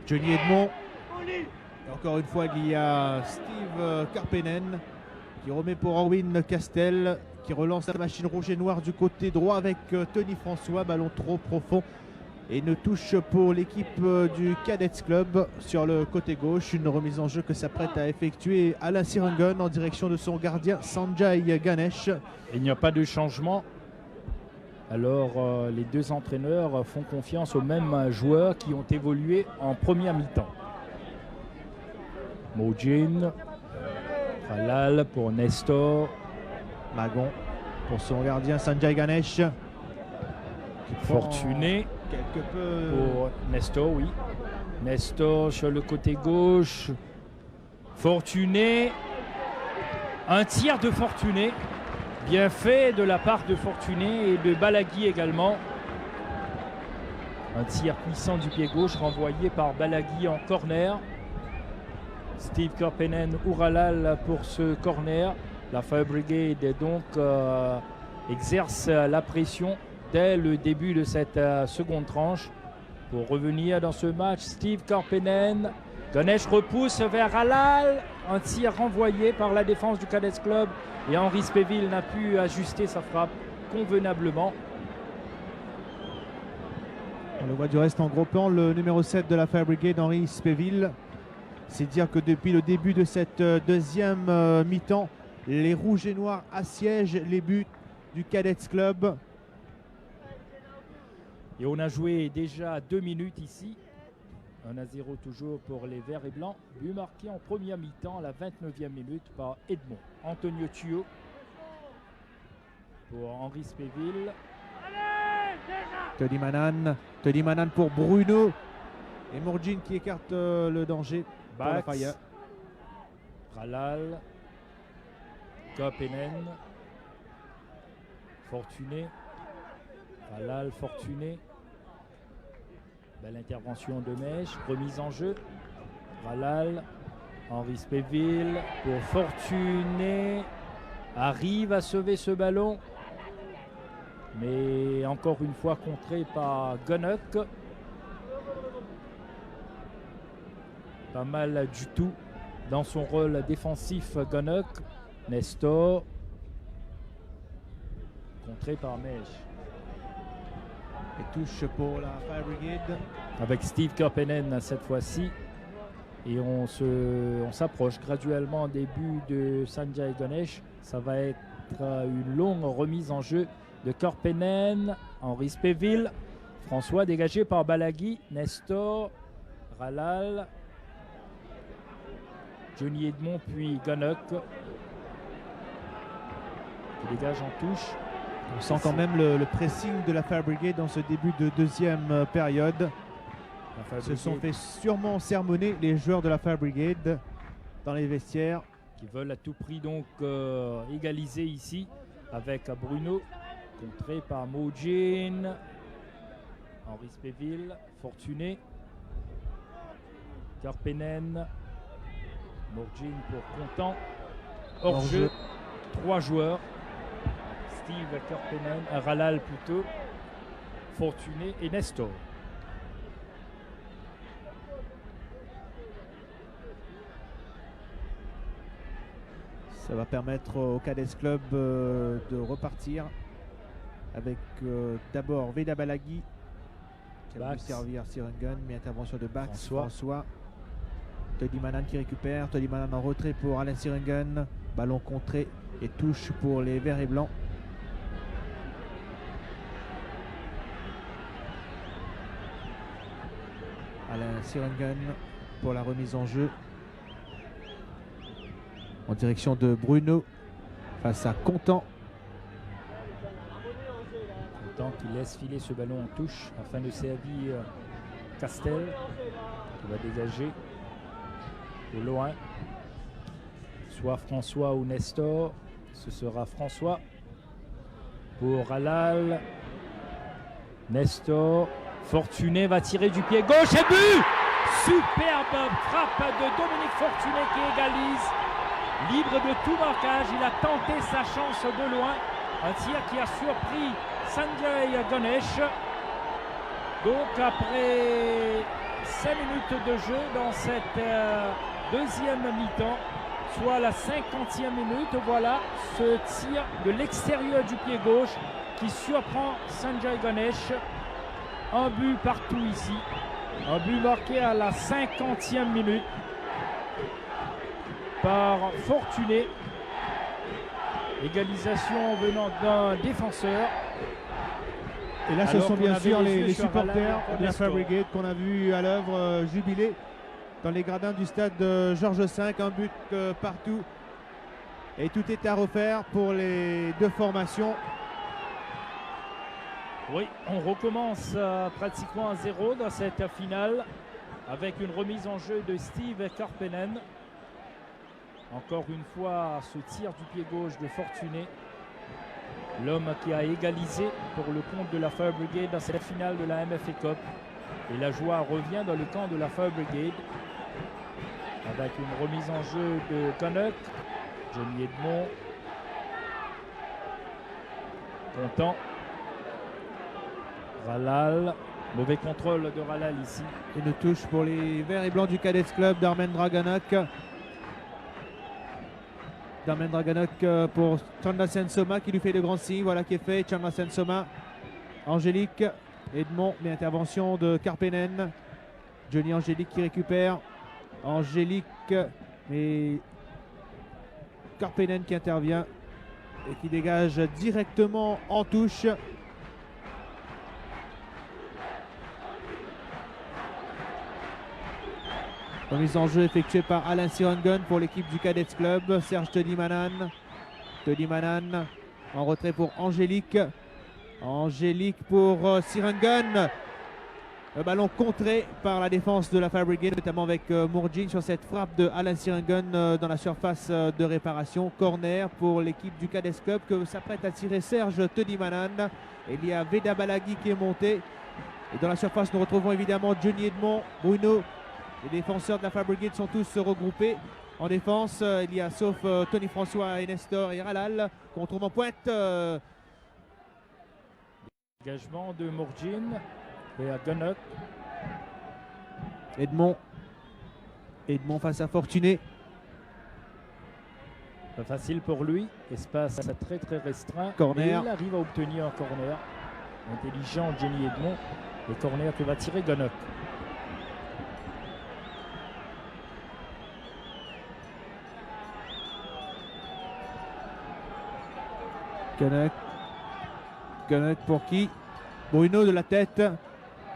Johnny Edmond. Et encore une fois, il y a Steve Karpenen qui remet pour Orwin Castel, qui relance la machine rouge et noire du côté droit avec Tony François. Ballon trop profond et une touche pour l'équipe du Cadets Club sur le côté gauche. Une remise en jeu que s'apprête à effectuer Alain Sirangon en direction de son gardien Sanjay Ganesh. Il n'y a pas de changement. Alors les deux entraîneurs font confiance aux mêmes joueurs qui ont évolué en première mi-temps. Mojin. Halal pour Nestor. Magon pour son gardien Sanjay Ganesh. Fortuné Quelque peu. pour Nestor, oui. Nestor sur le côté gauche. Fortuné. Un tir de Fortuné. Bien fait de la part de Fortuné et de Balaghi également. Un tir puissant du pied gauche renvoyé par Balaghi en corner. Steve Karppinen Uralal pour ce corner. La Fire Brigade donc exerce la pression dès le début de cette seconde tranche pour revenir dans ce match. Steve Karppinen, Ganesh repousse vers Halal, un tir renvoyé par la défense du Cadets Club et Henri Spéville n'a pu ajuster sa frappe convenablement. On le voit du reste en gros plan, le numéro 7 de la Fire Brigade, Henri Spéville. C'est dire que depuis le début de cette deuxième mi-temps, les Rouges et Noirs assiègent les buts du Cadets Club. Et on a joué déjà 2 minutes ici. 1-0 toujours pour les Verts et Blancs. But marqué en première mi-temps à la 29e minute par Edmond. Antonio Tuo pour Henri Spéville. Tony Manan pour Bruno. Et Mojin qui écarte le danger pour la Fire. Halal. Karppinen. Fortuné. Halal, Fortuné. Belle intervention de Mèche. Remise en jeu. Halal. Henri Spéville pour Fortuné. Arrive à sauver ce ballon. Mais encore une fois contré par Gunnock. Pas mal du tout dans son rôle défensif Gunnock. Nestor. Contré par Mèche. Et touche pour la Fire Brigade. Avec Steve Karppinen cette fois-ci. Et on s'approche graduellement des buts de Sanjay Ganesh. Ça va être une longue remise en jeu de Karppinen. Henri Spéville. François dégagé par Balaghi. Nestor. Halal. Johnny Edmond puis Gunnock. Qui dégage en touche. On sent quand même le pressing de la Fire Brigade dans ce début de deuxième période. Ils se sont fait sûrement sermonner les joueurs de la Fire Brigade dans les vestiaires. Qui veulent à tout prix donc égaliser ici avec Bruno. Contré par Mojin. Henri Spéville. Fortuné. Karppinen. Mojin pour Contant. Hors jeu. 3 joueurs. Steve Karppinen, Halal plutôt, Fortuné et Nestor. Ça va permettre au Cadets Club de repartir avec d'abord Veda Balaghi qui a pu servir Sirengun, mais intervention de Bax, François. Tony Manan qui récupère, Tony Manan en retrait pour Alain Sirengun, ballon contré et touche pour les Verts et Blancs. Alain Sirengun pour la remise en jeu en direction de Bruno face à Contant. Contant qui laisse filer ce ballon en touche afin de servir Castel qui va dégager au loin. Soit François ou Nestor. Ce sera François pour Halal. Nestor. Fortuné va tirer du pied gauche et but! Superbe frappe de Dominique Fortuné qui égalise. Libre de tout marquage, il a tenté sa chance de loin. Un tir qui a surpris Sanjay Ganesh. Donc après 5 minutes de jeu dans cette deuxième mi-temps, soit la 50e minute, voilà ce tir de l'extérieur du pied gauche qui surprend Sanjay Ganesh. Un but partout ici. Un but marqué à la 50e minute par Fortuné. Égalisation venant d'un défenseur. Et là, ce sont bien sûr les supporters de la Fire Brigade qu'on a vu à l'œuvre jubiler dans les gradins du stade de Georges V. Un but partout. Et tout est à refaire pour les deux formations. Oui, on recommence pratiquement à 0 dans cette finale avec une remise en jeu de Steve Karppinen. Encore une fois, ce tir du pied gauche de Fortuné. L'homme qui a égalisé pour le compte de la Fire Brigade dans cette finale de la MFA Cup. Et la joie revient dans le camp de la Fire Brigade avec une remise en jeu de Canuck. Johnny Edmond content. Ralal, mauvais contrôle de Ralal ici. Une touche pour les verts et blancs du Cadets Club d'Armen Draganok. Darmen Draganok pour Chandra Sensoma qui lui fait de grands signes. Voilà qui est fait. Chandra Sensoma, Angélique, Edmond, mais intervention de Karppinen. Johnny Angélique qui récupère. Angélique, mais Karppinen qui intervient et qui dégage directement en touche. Remise en jeu effectuée par Alain Sirangun pour l'équipe du Cadets Club. Serge Todimanan. Todimanan en retrait pour Angélique. Angélique pour Sirangun. Le ballon contré par la défense de la Fire Brigade, notamment avec Mourjin sur cette frappe de Alain Sirangun dans la surface de réparation. Corner pour l'équipe du Cadets Club que s'apprête à tirer Serge Todimanan. Il y a Veda Balaghi qui est monté. Et dans la surface, nous retrouvons évidemment Johnny Edmond, Bruno. Les défenseurs de la Fire Brigade sont tous regroupés. En défense, il y a sauf Tony François et Nestor et Ralal qu'on trouve en pointe. Engagement de Mourjin et à Canuck. Edmond face à Fortuné. Pas facile pour lui. Espace très très restreint. Corner. Et il arrive à obtenir un corner. Intelligent Johnny Edmond. Le corner que va tirer Canuck. Canuck pour qui? Bruno de la tête.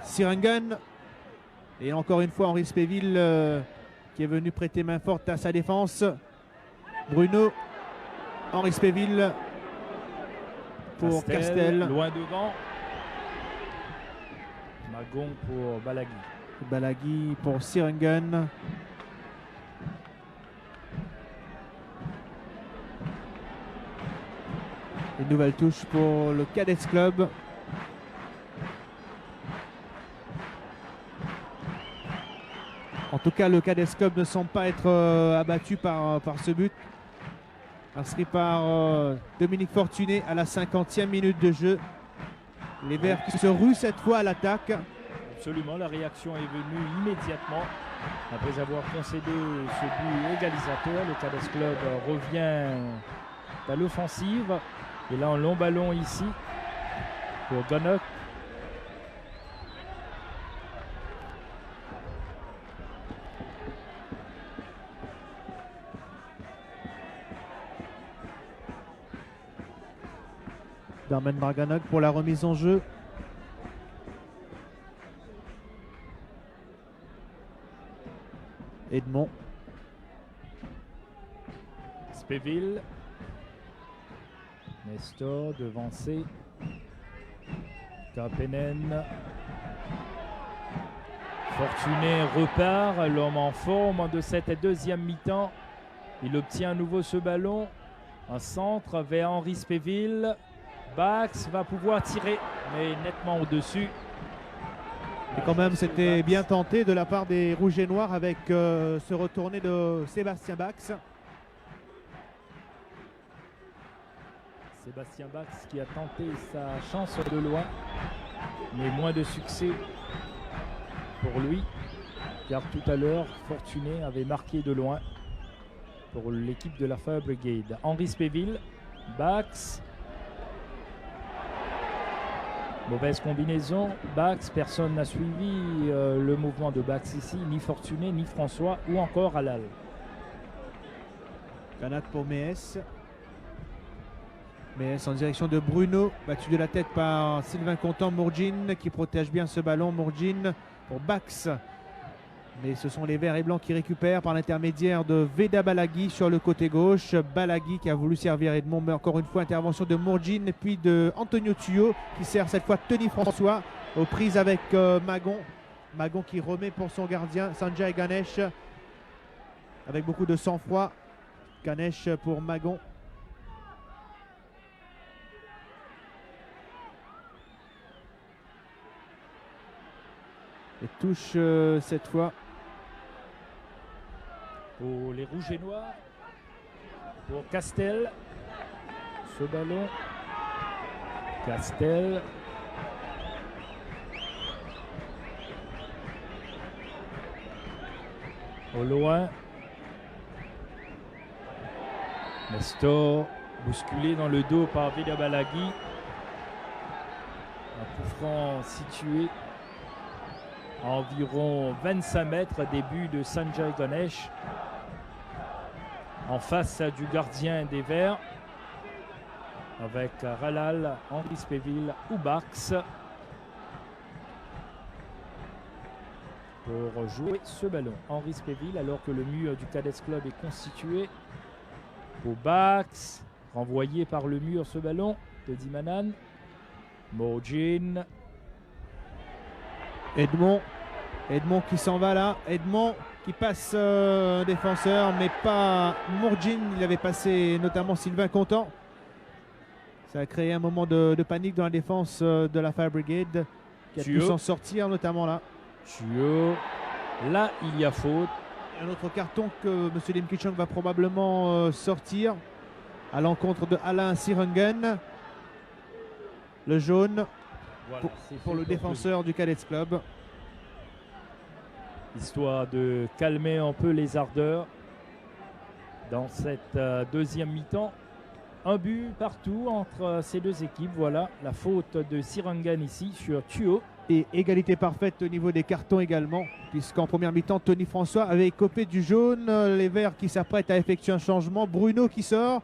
Sirangun. Et encore une fois Henri Spéville qui est venu prêter main forte à sa défense. Bruno. Henri Spéville pour Castel. Loin devant. Magon pour Balaghi. Balaghi pour Sirangun. Une nouvelle touche pour le Cadets Club. En tout cas, le Cadets Club ne semble pas être abattu par ce but. Inscrit par Dominique Fortuné à la 50e minute de jeu. Les Verts qui se ruent cette fois à l'attaque. Absolument, la réaction est venue immédiatement. Après avoir concédé ce but égalisateur, le Cadets Club revient à l'offensive. Et là, un long ballon ici pour Canuck. Darmen Draganok pour la remise en jeu. Edmond. Spéville. Nestor devancé. Karppinen. Fortuné repart. L'homme en forme de cette deuxième mi-temps. Il obtient à nouveau ce ballon. Un centre vers Henri Spéville. Bax va pouvoir tirer, mais nettement au-dessus. Et quand même, c'était bien tenté de la part des Rouges et Noirs avec ce retourné de Sébastien Bax. Sébastien Bax qui a tenté sa chance de loin, mais moins de succès pour lui, car tout à l'heure, Fortuné avait marqué de loin pour l'équipe de la Fire Brigade. Henri Spéville, Bax. Mauvaise combinaison. Bax, personne n'a suivi le mouvement de Bax ici, ni Fortuné, ni François, ou encore Alal. Canuck pour Méès. Méès en direction de Bruno, battu de la tête par Sylvain Contant. Mourjin qui protège bien ce ballon. Mourjin pour Bax. Mais ce sont les verts et blancs qui récupèrent par l'intermédiaire de Veda Balaghi sur le côté gauche. Balaghi qui a voulu servir Edmond, mais encore une fois intervention de Mourjine et puis de Antonio Tuyo qui sert cette fois Tony François aux prises avec Magon. Magon qui remet pour son gardien Sanjay Ganesh avec beaucoup de sang-froid. Ganesh pour Magon. Et touche cette fois pour les rouges et noirs, pour Castel, ce ballon, Castel, au loin, Nestor, bousculé dans le dos par Veda Balaghi, un coup franc situé à environ 25 mètres des buts de Sanjay Ganesh en face du gardien des Verts avec Ralal, Henri Spéville ou Bax pour jouer ce ballon. Henri Spéville alors que le mur du Cadets Club est constitué pour Bax, renvoyé par le mur ce ballon de Dimanan. Mourjine. Edmond qui s'en va là. Edmond qui passe un défenseur, mais pas Mourjine. Il avait passé notamment Sylvain Contant. Ça a créé un moment de panique dans la défense de la Fire Brigade qui a pu s'en sortir notamment là. Tuyo. Là, il y a faute. Un autre carton que M. Lim Ki-chong va probablement sortir à l'encontre de Alain Sirengen. Le jaune voilà, pour le défenseur du Cadets Club. Histoire de calmer un peu les ardeurs dans cette deuxième mi-temps. Un but partout entre ces deux équipes. Voilà la faute de Sirengen ici sur Tuyo. Et égalité parfaite au niveau des cartons également, puisqu'en première mi-temps, Tony François avait écopé du jaune. Les Verts qui s'apprêtent à effectuer un changement. Bruno qui sort.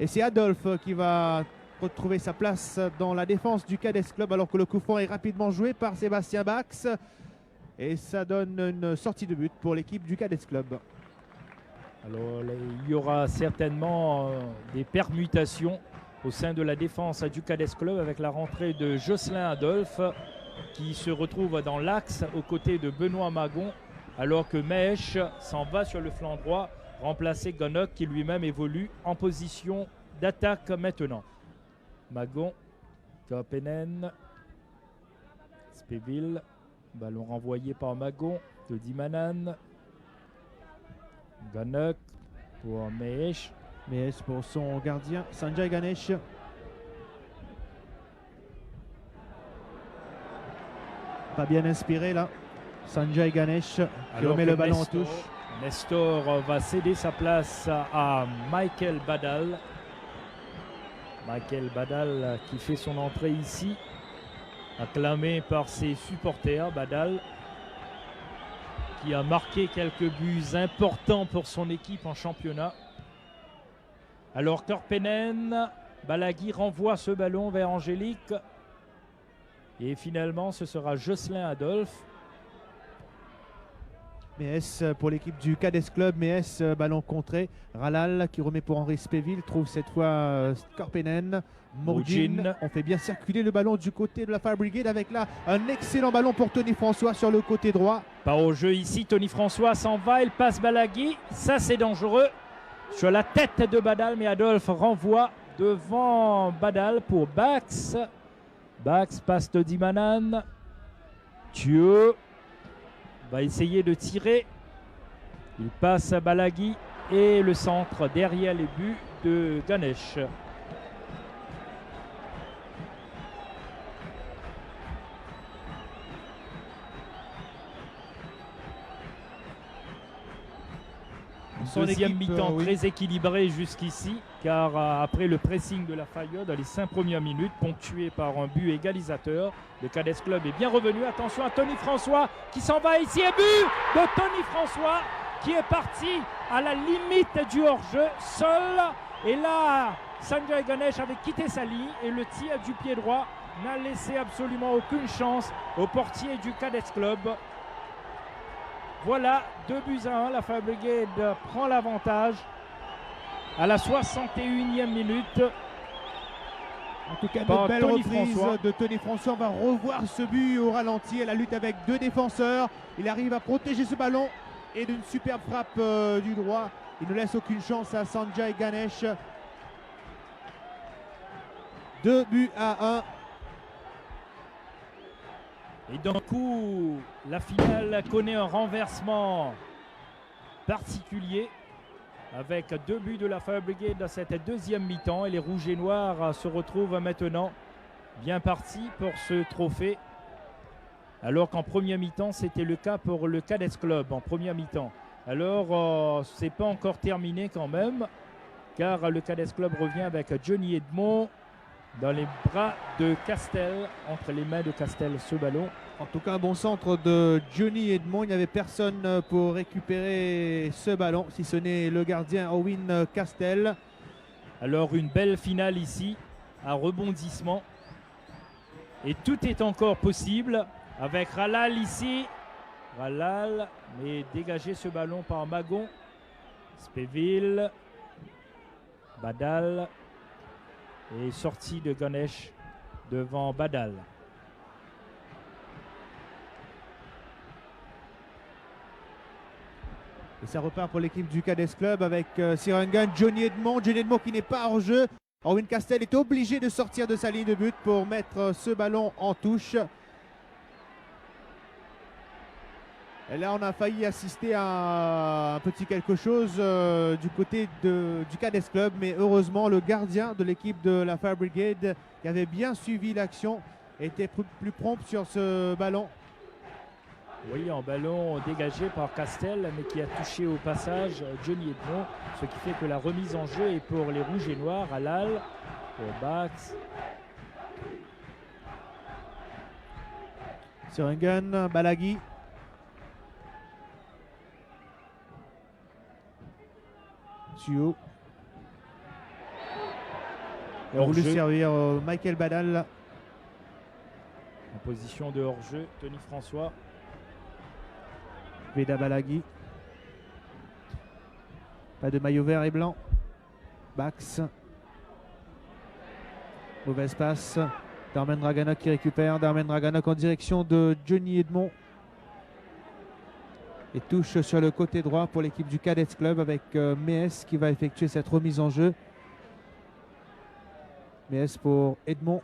Et c'est Adolphe qui va retrouver sa place dans la défense du Cadets Club, alors que le coup franc est rapidement joué par Sébastien Bax. Et ça donne une sortie de but pour l'équipe du Cadets Club. Alors, il y aura certainement des permutations au sein de la défense du Cadets Club avec la rentrée de Jocelyn Adolphe qui se retrouve dans l'axe aux côtés de Benoît Magon, alors que Meesh s'en va sur le flanc droit remplacer Gonok qui lui-même évolue en position d'attaque maintenant. Magon, Kopenen, Spéville, ballon renvoyé par Magon de Dimanan. Gonok pour Meesh. Meesh pour son gardien Sanjay Ganesh. Pas bien inspiré là. Sanjay Ganesh qui remet le ballon en touche. Nestor va céder sa place à Michael Badal. Michael Badal qui fait son entrée ici, acclamé par ses supporters. Badal qui a marqué quelques buts importants pour son équipe en championnat. Alors Korpenen, Balaghi renvoie ce ballon vers Angélique. Et finalement, ce sera Jocelyn Adolphe. Mees pour l'équipe du Cadets Club. Mees, ballon contré. Ralal qui remet pour Henri Spéville. Trouve cette fois Korpenen. Mourjine. On fait bien circuler le ballon du côté de la Fire Brigade avec là un excellent ballon pour Tony François sur le côté droit. Pas au jeu ici. Tony François s'en va. Il passe Balaghi. Ça, c'est dangereux. Sur la tête de Badal, mais Adolphe renvoie devant Badal pour Bax. Bax passe de Dimanan. Tuyo va essayer de tirer. Il passe à Balaghi et le centre derrière les buts de Ganesh. Deuxième mi-temps très équilibré jusqu'ici, car après le pressing de la Fire dans les 5 premières minutes, ponctué par un but égalisateur, le Cadets Club est bien revenu. Attention à Tony François qui s'en va ici, et but de Tony François qui est parti à la limite du hors-jeu, seul. Et là, Sanjay Ganesh avait quitté sa ligne et le tir du pied droit n'a laissé absolument aucune chance au portier du Cadets Club. Voilà, 2-1. La Fire Brigade prend l'avantage à la 61e minute. En tout cas, Par une belle Tony reprise François. de Tony François. On va revoir ce but au ralenti. À la lutte avec deux défenseurs. Il arrive à protéger ce ballon. Et d'une superbe frappe du droit. Il ne laisse aucune chance à Sanjay Ganesh. 2-1. Et d'un coup, la finale connaît un renversement particulier avec 2 buts de la Fire Brigade dans cette deuxième mi-temps. Et les Rouges et Noirs se retrouvent maintenant bien partis pour ce trophée. Alors qu'en première mi-temps, c'était le cas pour le Cadets Club en première mi-temps. Alors, c'est pas encore terminé quand même, car le Cadets Club revient avec Johnny Edmond dans les bras de Castel, entre les mains de Castel, ce ballon. En tout cas, un bon centre de Johnny Edmond. Il n'y avait personne pour récupérer ce ballon, si ce n'est le gardien Owen Castel. Alors, une belle finale ici, à rebondissement. Et tout est encore possible avec Ralal ici. Ralal, mais dégagé ce ballon par Magon. Spéville. Badal. Et sortie de Ganesh devant Badal. Et ça repart pour l'équipe du Cadets Club avec Sirangan, Johnny Edmond. Johnny Edmond qui n'est pas hors jeu. Owen Castel est obligé de sortir de sa ligne de but pour mettre ce ballon en touche. Et là, on a failli assister à un petit quelque chose du côté du Cadets Club. Mais heureusement, le gardien de l'équipe de la Fire Brigade, qui avait bien suivi l'action, était plus prompt sur ce ballon. Oui, un ballon dégagé par Castel, mais qui a touché au passage Johnny Edmond. Ce qui fait que la remise en jeu est pour les Rouges et Noirs. Halal, pour Bax. Sirangan, Balaghi. Tuo. Il a voulu servir Michael Badal. En position de hors-jeu, Tony François. Veda Balaghi. Pas de maillot vert et blanc. Bax. Mauvaise passe. Darmen Draganok qui récupère. Darmen Draganok en direction de Johnny Edmond. Et touche sur le côté droit pour l'équipe du Cadets Club avec Méès qui va effectuer cette remise en jeu. Méès pour Edmond.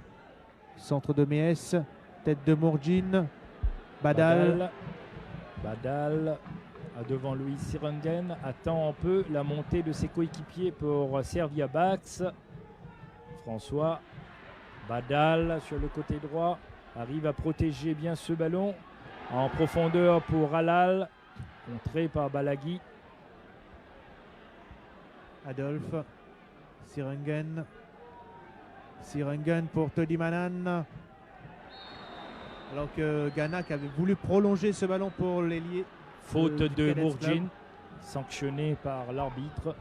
Centre de Méès. Tête de Mourjine. Badal. Badal a devant lui Sirangan. Attend un peu la montée de ses coéquipiers pour servir Bax. François. Badal sur le côté droit. Arrive à protéger bien ce ballon. En profondeur pour Halal. Contré par Balaghi. Adolphe. Sirangan. Sirangan pour Tony Manan. Alors que Ganak avait voulu prolonger ce ballon pour l'ailier. Faute de Mourjine, sanctionnée par l'arbitre.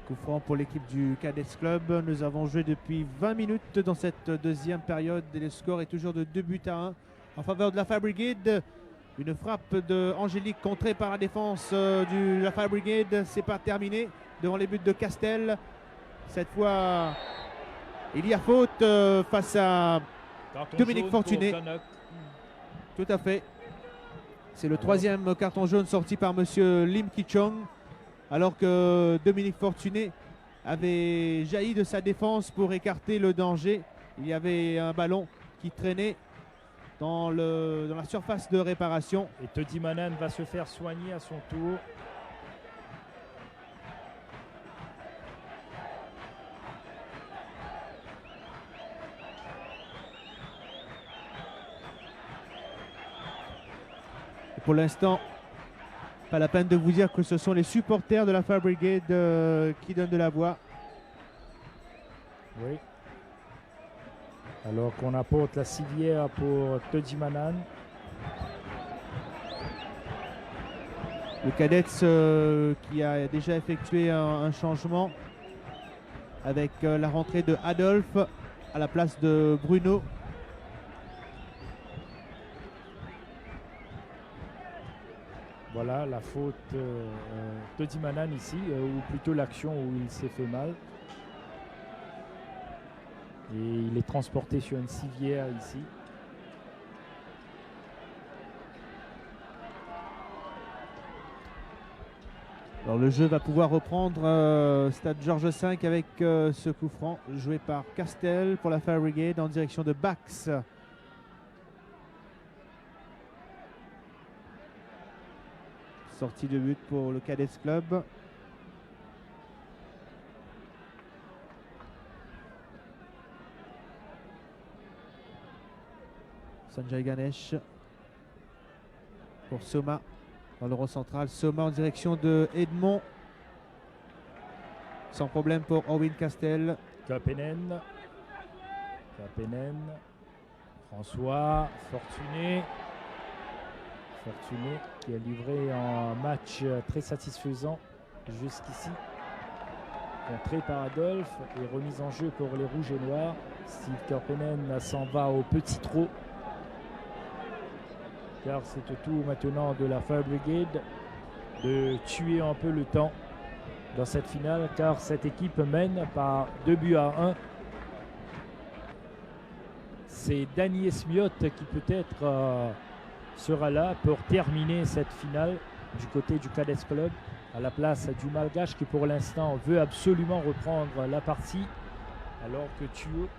Coup franc pour l'équipe du Cadets Club. Nous avons joué depuis 20 minutes dans cette deuxième période et le score est toujours de 2-1 en faveur de la Fire Brigade. Une frappe de Angélique contrée par la défense de la Fire Brigade. C'est pas terminé devant les buts de Castel. Cette fois, il y a faute face à Dominique Fortuné. Tout à fait. C'est le troisième carton jaune sorti par monsieur Lim Ki-chong. Alors que Dominique Fortuné avait jailli de sa défense pour écarter le danger. Il y avait un ballon qui traînait dans la surface de réparation. Et Tony Manan va se faire soigner à son tour. Et pour l'instant, pas la peine de vous dire que ce sont les supporters de la Fire Brigade qui donnent de la voix. Oui. Alors qu'on apporte la civière pour Tony Manan. Le Cadets qui a déjà effectué un changement avec la rentrée de Adolphe à la place de Bruno. Voilà la faute Todimanan ici, ou plutôt l'action où il s'est fait mal. Et il est transporté sur une civière ici. Alors le jeu va pouvoir reprendre Stade Georges V avec ce coup franc joué par Castel pour la Fire Brigade en direction de Bax. Sortie de but pour le Cadets Club. Sanjay Ganesh pour Soma dans le rond central. Soma en direction de Edmond. Sans problème pour Owen Castel. Karppinen. François Fortuné. Qui a livré un match très satisfaisant jusqu'ici. Contré par Adolphe et remise en jeu pour les Rouges et Noirs. Steve Karppinen s'en va au petit trot. Car c'est au tour maintenant de la Fire Brigade de tuer un peu le temps dans cette finale, car cette équipe mène par 2-1. C'est Danny Esmiot qui peut-être sera là pour terminer cette finale du côté du Cadets Club à la place du Malgache qui pour l'instant veut absolument reprendre la partie, alors que Thuo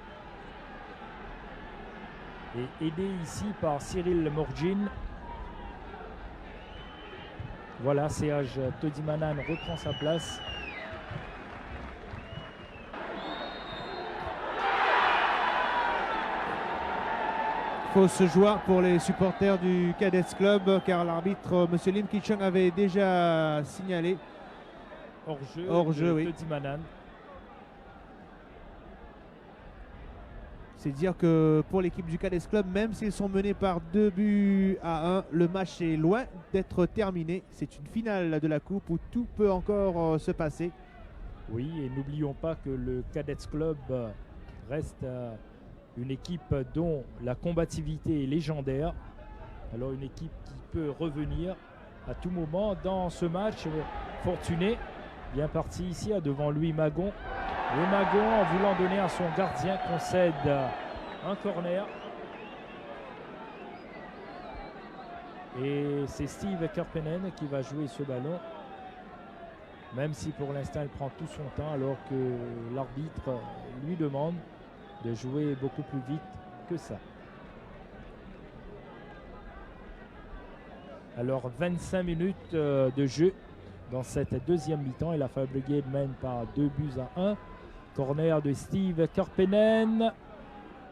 est aidé ici par Cyril Morgin. Voilà, Serge Todimanan reprend sa place. Fausse joie pour les supporters du Cadets Club car l'arbitre M. Lim Ki-chung avait déjà signalé hors-jeu oui. Todimanan. C'est dire que pour l'équipe du Cadets Club, même s'ils sont menés par 2-1, le match est loin d'être terminé. C'est une finale de la Coupe où tout peut encore se passer. Oui, et n'oublions pas que le Cadets Club reste une équipe dont la combativité est légendaire. Alors une équipe qui peut revenir à tout moment dans ce match. Fortuné, bien parti ici, devant lui Magon. Et Magon, en voulant donner à son gardien, concède un corner. Et c'est Steve Karppinen qui va jouer ce ballon. Même si pour l'instant il prend tout son temps, alors que l'arbitre lui demande de jouer beaucoup plus vite que ça. Alors 25 minutes de jeu dans cette deuxième mi-temps et la Fire Brigade mène par 2-1. Corner de Steve Karppinen.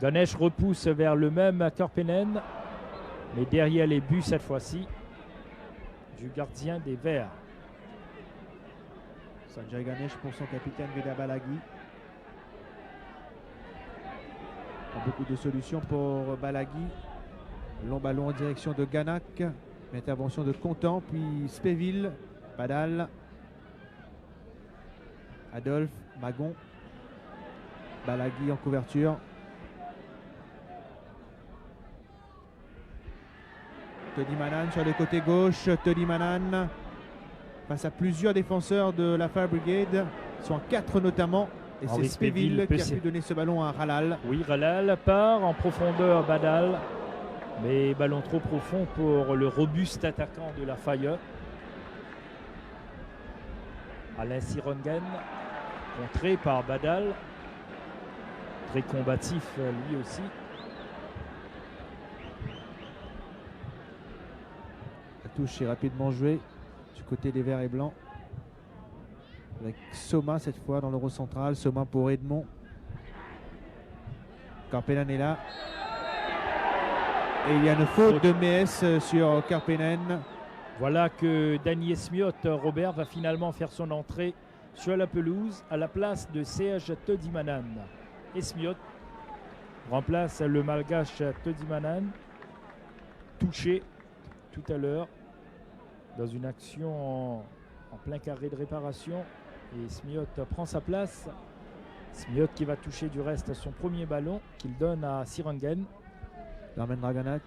Ganesh repousse vers le même Karppinen, mais derrière les buts cette fois-ci du gardien des Verts. Sanjay Ganesh pour son capitaine Veda Balaghi. Beaucoup de solutions pour Balaghi. Long ballon en direction de Ganak. Intervention de Contant, puis Spéville. Badal. Adolphe. Magon. Balaghi en couverture. Todimanan sur le côté gauche. Todimanan face à plusieurs défenseurs de la Fire Brigade. Ils sont en 4 notamment. Et c'est Spéville qui a pu donner ce ballon à Ralal. Oui, Ralal part en profondeur Badal. Mais ballon trop profond pour le robuste attaquant de la Fire. Alain Sirongen, contré par Badal. Très combatif lui aussi. La touche est rapidement jouée du côté des Verts et Blancs. Avec Soma cette fois dans le rond central. Soma pour Edmond. Karppinen est là. Et il y a une faute de Mess sur Karppinen. Voilà que Danny Esmiot, Robert, va finalement faire son entrée sur la pelouse à la place de Serge Todimanan. Esmiot remplace le Malgache Todimanan, touché tout à l'heure dans une action en plein carré de réparation. Et Esmiot prend sa place. Smiuk qui va toucher du reste son premier ballon qu'il donne à Sirengen. Darmen Draganak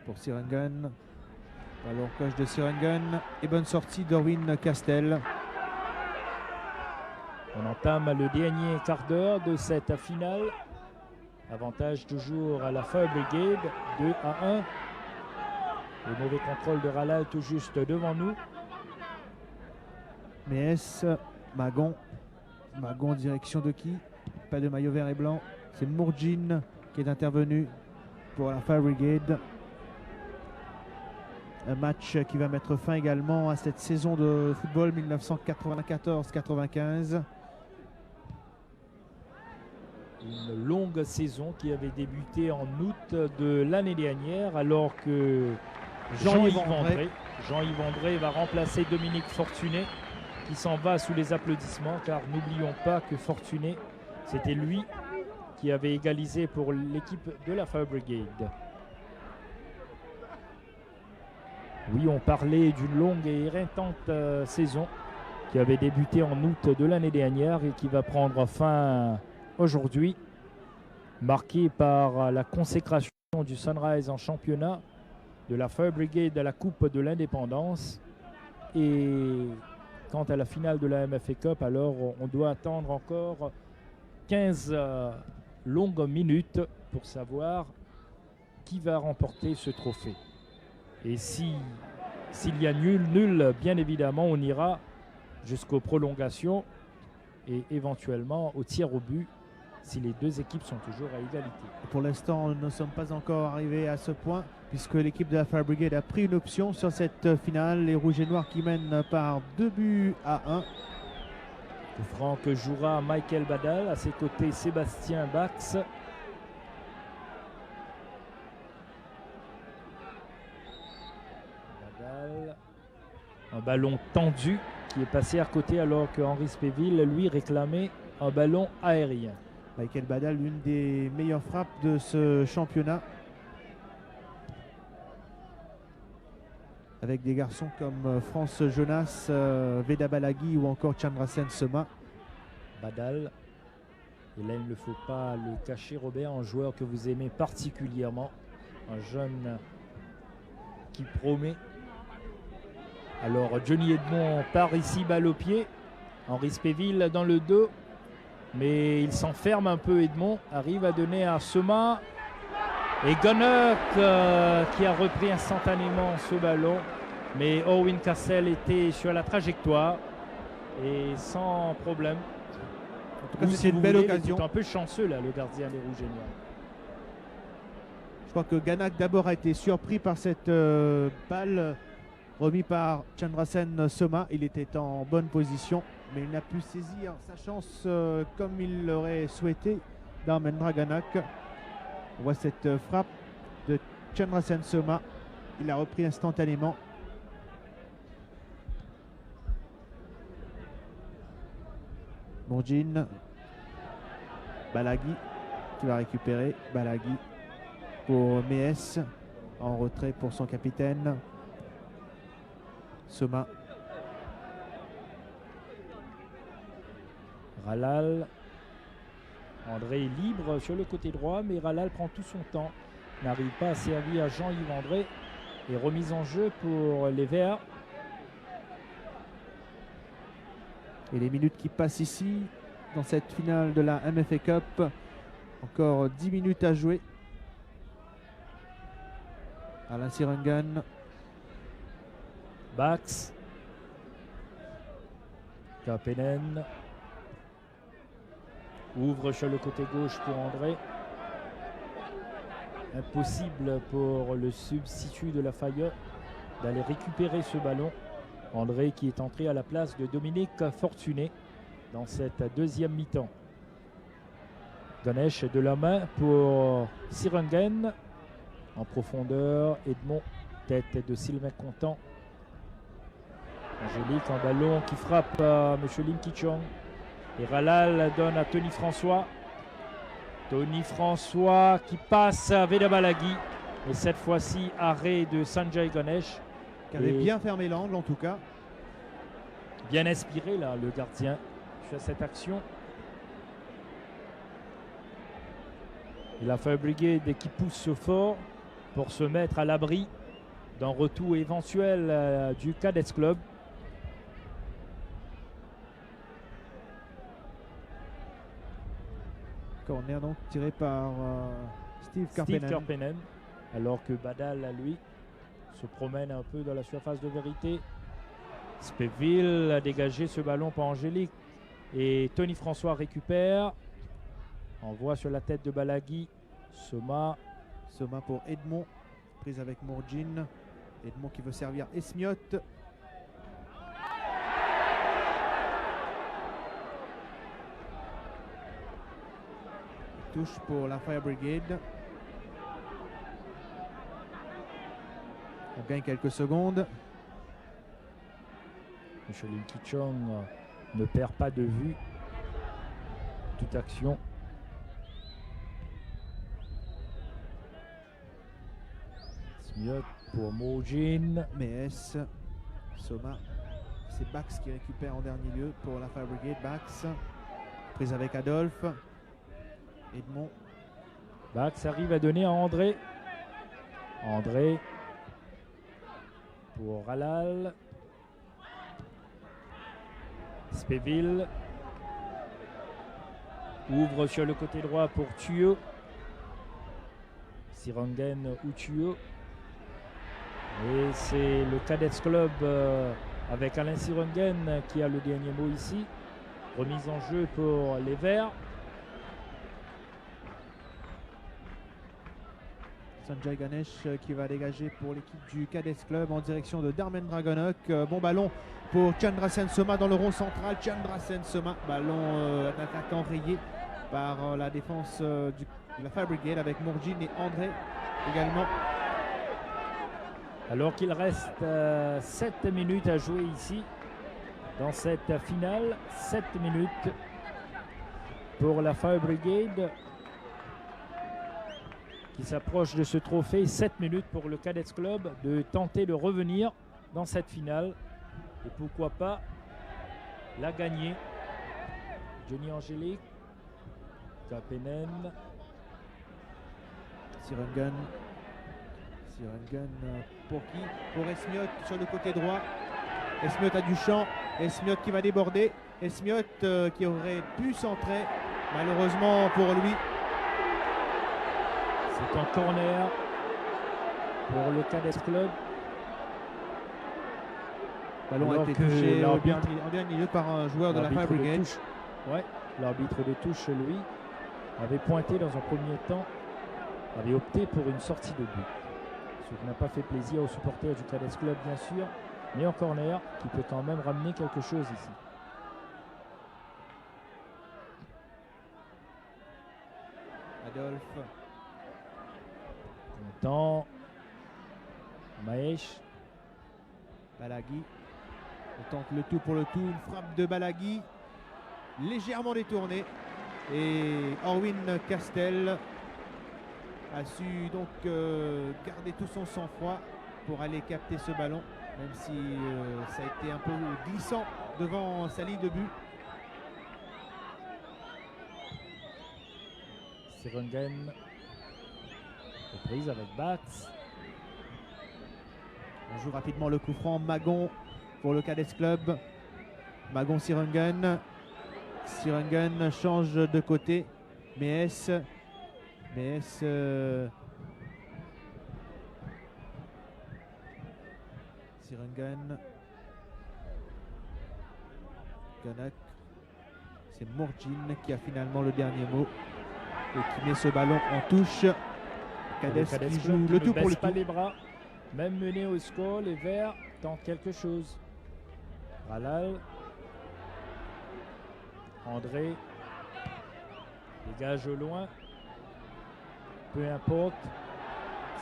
pour Sirengen. Ballon coche de Sirengen et bonne sortie d'Orwin Castel. On entame le dernier quart d'heure de cette finale. Avantage toujours à la Fire Brigade, 2-1. Le mauvais contrôle de Ralal tout juste devant nous. Méès, Magon. Magon en direction de qui? Pas de maillot vert et blanc. C'est Mourjin qui est intervenu pour la Fire Brigade. Un match qui va mettre fin également à cette saison de football 1994-95. Une longue saison qui avait débuté en août de l'année dernière, alors que Jean-Yves André va remplacer Dominique Fortuné, qui s'en va sous les applaudissements, car n'oublions pas que Fortuné, c'était lui qui avait égalisé pour l'équipe de la Fire Brigade. Oui, on parlait d'une longue et éreintante saison qui avait débuté en août de l'année dernière et qui va prendre fin aujourd'hui, marquée par la consécration du Sunrise en championnat, de la Fire Brigade à la Coupe de l'Indépendance. Et quant à la finale de la MFA Cup, alors on doit attendre encore 15 longues minutes pour savoir qui va remporter ce trophée. Et s'il y a nul, bien évidemment, on ira jusqu'aux prolongations et éventuellement au tir au but si les deux équipes sont toujours à égalité. Pour l'instant, nous ne sommes pas encore arrivés à ce point puisque l'équipe de la Fire Brigade a pris une option sur cette finale. Les Rouges et Noirs qui mènent par 2-1. Coup franc que jouera Michael Badal, à ses côtés Sébastien Bax. Badal, un ballon tendu qui est passé à côté alors que Henri Spéville lui réclamait un ballon aérien. Michael Badal, l'une des meilleures frappes de ce championnat, avec des garçons comme France Jonas, Veda Balaghi ou encore Chandrasen Soma. Badal, et là il ne faut pas le cacher, Robert, un joueur que vous aimez particulièrement, un jeune qui promet. Alors Johnny Edmond part ici balle au pied, Henri Spéville dans le dos, mais il s'enferme un peu. Edmond arrive à donner à Soma et Gunnock qui a repris instantanément ce ballon, mais Owen Castle était sur la trajectoire et sans problème. En tout cas, c'est une belle occasion. Il est un peu chanceux là, le gardien des Rouges et Noirs. Je crois que Ganak d'abord a été surpris par cette balle remis par Chandrasen Soma. Il était en bonne position, mais il n'a pu saisir sa chance comme il l'aurait souhaité. Dharmendra Ganak. On voit cette frappe de Chandrasen Soma. Il a repris instantanément. Mourjin. Balaghi qui va récupérer. Balaghi pour Méès. En retrait pour son capitaine. Soma. Ralal. André est libre sur le côté droit, mais Ralal prend tout son temps. N'arrive pas à servir à Jean-Yves André. Et remise en jeu pour les Verts. Et les minutes qui passent ici, dans cette finale de la MFA Cup. Encore 10 minutes à jouer. Alain Sirengan. Bax. Kapenen. Ouvre sur le côté gauche pour André. Impossible pour le substitut de la Fire d'aller récupérer ce ballon. André qui est entré à la place de Dominique Fortuné dans cette deuxième mi-temps. Ganesh de la main pour Sirengen. En profondeur, Edmond, tête de Sylvain Contant. Angélique, un ballon qui frappe à M. Lim Ki-chong. Et Ralal donne à Tony François. Tony François qui passe à Veda Balaghi. Et cette fois-ci, arrêt de Sanjay Ganesh. Qui avait bien fermé l'angle en tout cas. Bien inspiré là, le gardien, sur cette action. Et la Fire Brigade qui pousse fort pour se mettre à l'abri d'un retour éventuel du Cadets Club. Corner donc tiré par Steve Karpenen. Alors que Badal, lui, se promène un peu dans la surface de vérité. Speville a dégagé ce ballon par Angélique. Et Tony François récupère. Envoie sur la tête de Balagui. Soma pour Edmond. Prise avec Mourjine. Edmond qui veut servir Esmiot. Touche pour la Fire Brigade. On gagne quelques secondes. Lim Ki-chong ne perd pas de vue toute action. Smiot pour Mourjine. Mees, Soma. C'est Bax qui récupère en dernier lieu pour la Fire Brigade. Bax. Prise avec Adolphe. Edmond. Bax arrive à donner à André. André pour Ralal. Speville ouvre sur le côté droit pour Thuo. Sirangen ou Thuo. Et c'est le Cadets Club avec Alain Sirangen qui a le dernier mot ici. Remise en jeu pour les Verts. Sanjay Ganesh qui va dégager pour l'équipe du Cadets Club en direction de Darmen Dragonok. Bon ballon pour Chandrasen Soma dans le rond central. Chandrasen Soma, ballon d'attaquant rayé par la défense de la Fire Brigade avec Mourjine et André également. Alors qu'il reste 7 minutes à jouer ici dans cette finale. 7 minutes pour la Fire Brigade qui s'approche de ce trophée. 7 minutes pour le Cadets Club de tenter de revenir dans cette finale et pourquoi pas la gagner. Johnny Angélique, Kapenen, Sirangen pour qui? Pour Esmiot sur le côté droit. Esmiot a du champ. Esmiot qui va déborder. Esmiot qui aurait pu centrer. Malheureusement pour lui. C'est un corner pour le Cadets Club. Ballon a été touché en dernier lieu par un joueur de la Fire Brigade. Ouais, l'arbitre de touche, lui, avait pointé dans un premier temps, avait opté pour une sortie de but. Ce qui n'a pas fait plaisir aux supporters du Cadets Club, bien sûr, mais un corner qui peut quand même ramener quelque chose ici. Adolphe. Content. Mahesh. Balagui. On tente le tout pour le tout. Une frappe de Balagui. Légèrement détournée. Et Orwin Castel a su donc garder tout son sang-froid pour aller capter ce ballon. Même si ça a été un peu glissant devant sa ligne de but. Sirangen. Reprise avec Bax. On joue rapidement le coup franc. Magon pour le Cadets Club. Magon Sirangen. Sirangen change de côté. Mees. Sirangen. Ganak. C'est Mourjine qui a finalement le dernier mot et qui met ce ballon en touche. Cadets qui joue le tout pour le tout. Les bras. Même mené au score, les Verts tentent quelque chose. Ralal. André. Dégage au loin. Peu importe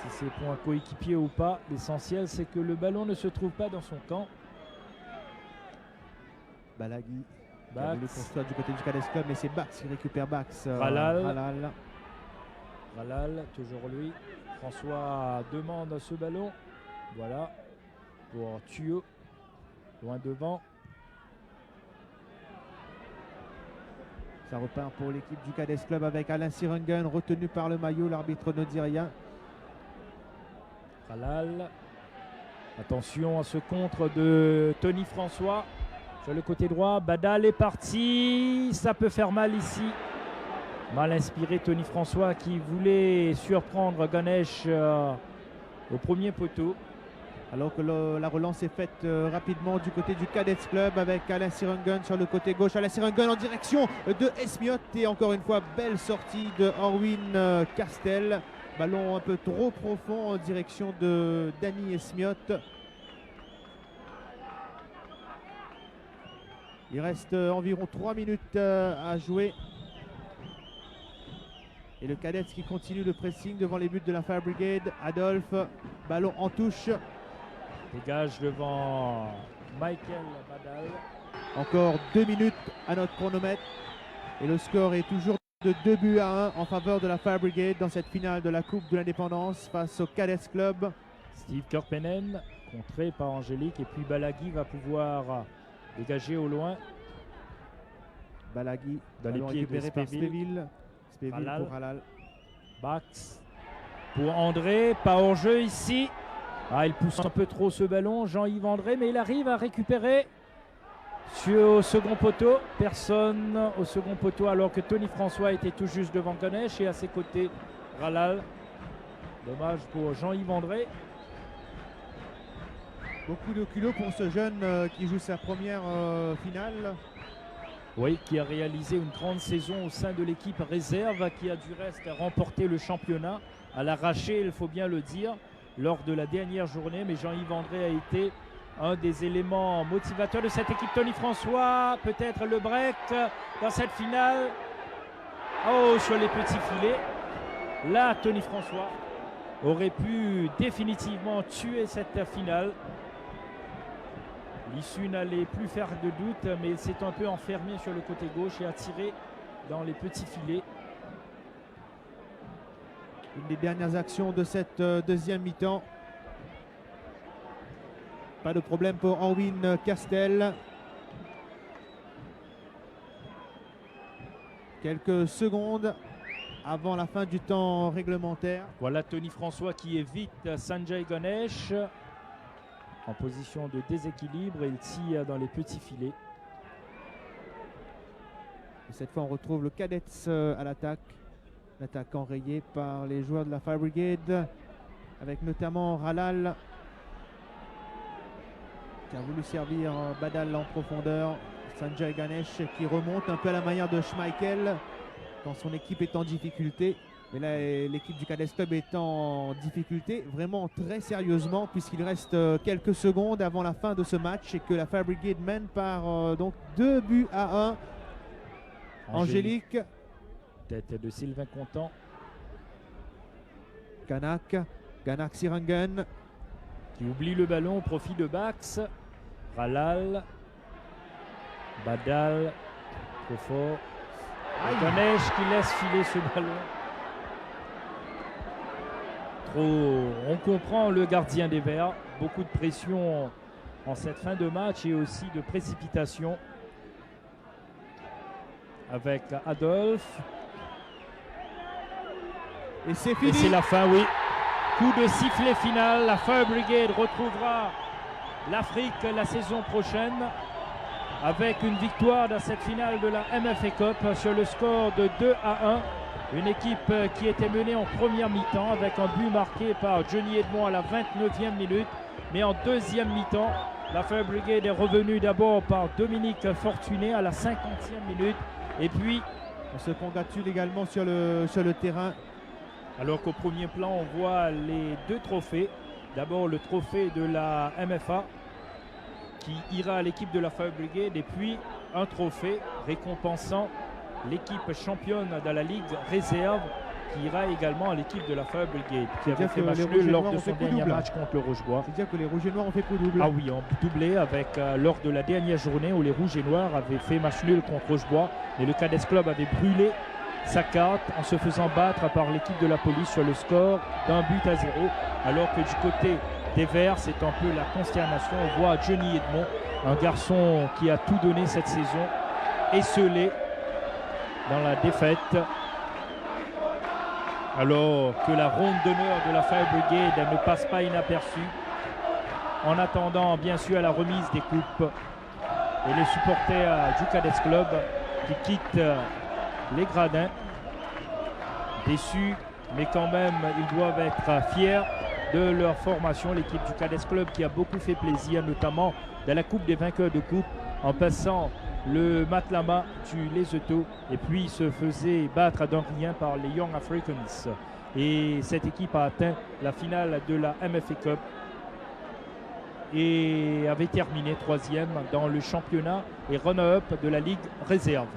si c'est pour un coéquipier ou pas. L'essentiel, c'est que le ballon ne se trouve pas dans son camp. Balagui. Bax. Construire du côté du Cadets Club, mais c'est Bax qui récupère Bax. Ralal, toujours lui. François demande ce ballon. Voilà. Pour Thuo. Loin devant. Ça repart pour l'équipe du Cadets Club avec Alain Sirengen retenu par le maillot. L'arbitre ne dit rien. Halal. Attention à ce contre de Tony François. Sur le côté droit, Badal est parti. Ça peut faire mal ici. Mal inspiré Tony François qui voulait surprendre Ganesh au premier poteau. Alors que la relance est faite rapidement du côté du Cadets Club avec Alain Sirengen sur le côté gauche. Alain Sirengen en direction de Esmiot et encore une fois belle sortie de Orwin Castel. Ballon un peu trop profond en direction de Danny Esmiot. Il reste environ 3 minutes à jouer. Et le Cadets qui continue le pressing devant les buts de la Fire Brigade. Adolphe, ballon en touche. Dégage devant Michael Badal. Encore 2 minutes à notre chronomètre. Et le score est toujours de 2-1 en faveur de la Fire Brigade dans cette finale de la Coupe de l'Indépendance face au Cadets Club. Steve Kirkpenen, contré par Angélique. Et puis Balagui va pouvoir dégager au loin. Balagui, dans les pieds récupéré par Spéville. Halal. Pour Halal. Bax pour André, pas hors jeu ici. Ah, il pousse un peu trop ce ballon, Jean-Yves André, mais il arrive à récupérer au second poteau. Personne au second poteau alors que Tony François était tout juste devant Ganesh et à ses côtés Halal. Dommage pour Jean-Yves André. Beaucoup de culot pour ce jeune qui joue sa première finale. Oui, qui a réalisé une grande saison au sein de l'équipe réserve, qui a du reste remporté le championnat à l'arraché, il faut bien le dire, lors de la dernière journée. Mais Jean-Yves André a été un des éléments motivateurs de cette équipe. Tony François, peut-être le break dans cette finale. Oh, sur les petits filets. Là, Tony François aurait pu définitivement tuer cette finale. L'issue n'allait plus faire de doute, mais il s'est un peu enfermé sur le côté gauche et a tiré dans les petits filets. Une des dernières actions de cette deuxième mi-temps. Pas de problème pour Orwin Castel. Quelques secondes avant la fin du temps réglementaire. Voilà Tony François qui évite Sanjay Ganesh. En position de déséquilibre, il tire dans les petits filets. Et cette fois, on retrouve le Cadets à l'attaque. L'attaque enrayée par les joueurs de la Fire Brigade, avec notamment Halal qui a voulu servir Badal en profondeur. Sanjay Ganesh qui remonte un peu à la manière de Schmeichel quand son équipe est en difficulté. Mais là, l'équipe du Cadets Club est en difficulté vraiment très sérieusement puisqu'il reste quelques secondes avant la fin de ce match et que la Fire Brigade mène par donc 2-1. Angélique. Tête de Sylvain Contant. Ganak Sirengen. Qui oublie le ballon au profit de Bax. Halal. Badal. Trop fort. Ganesh qui laisse filer ce ballon. On comprend le gardien des Verts. Beaucoup de pression en cette fin de match et aussi de précipitation. Avec Adolphe. Et c'est fini. Et c'est la fin, oui. Coup de sifflet final. La Fire Brigade retrouvera l'Afrique la saison prochaine avec une victoire dans cette finale de la MFA Cup sur le score de 2-1. Une équipe qui était menée en première mi-temps avec un but marqué par Johnny Edmond à la 29e minute. Mais en deuxième mi-temps, la Fire Brigade est revenue d'abord par Dominique Fortuné à la 50e minute. Et puis, on se congratule également sur le terrain. Alors qu'au premier plan, on voit les deux trophées. D'abord le trophée de la MFA qui ira à l'équipe de la Fire Brigade et puis un trophée récompensant l'équipe championne dans la Ligue réserve qui ira également à l'équipe de la Fire Brigade qui avait fait match nul lors de son dernier match contre le Rouge-Bois. C'est-à-dire que les Rouges et Noirs ont fait coup double. Ah oui, en doublé avec lors de la dernière journée où les Rouges et Noirs avaient fait match nul contre Rouge-Bois et le Cadets Club avait brûlé sa carte en se faisant battre par l'équipe de la police sur le score d'1-0, alors que du côté des Verts c'est un peu la consternation. On voit Johnny Edmond, un garçon qui a tout donné cette saison, esselé dans la défaite. Alors que la ronde d'honneur de la Fire Brigade ne passe pas inaperçue. En attendant bien sûr la remise des coupes. Et les supporters du Cadets Club qui quittent les gradins. Déçus, mais quand même ils doivent être fiers de leur formation. L'équipe du Cadets Club qui a beaucoup fait plaisir, notamment dans la Coupe des vainqueurs de coupe, en passant le Matlama du Lesotho et puis se faisait battre d'un rien par les Young Africans. Et cette équipe a atteint la finale de la MFA Cup et avait terminé 3e dans le championnat et runner-up de la Ligue réserve.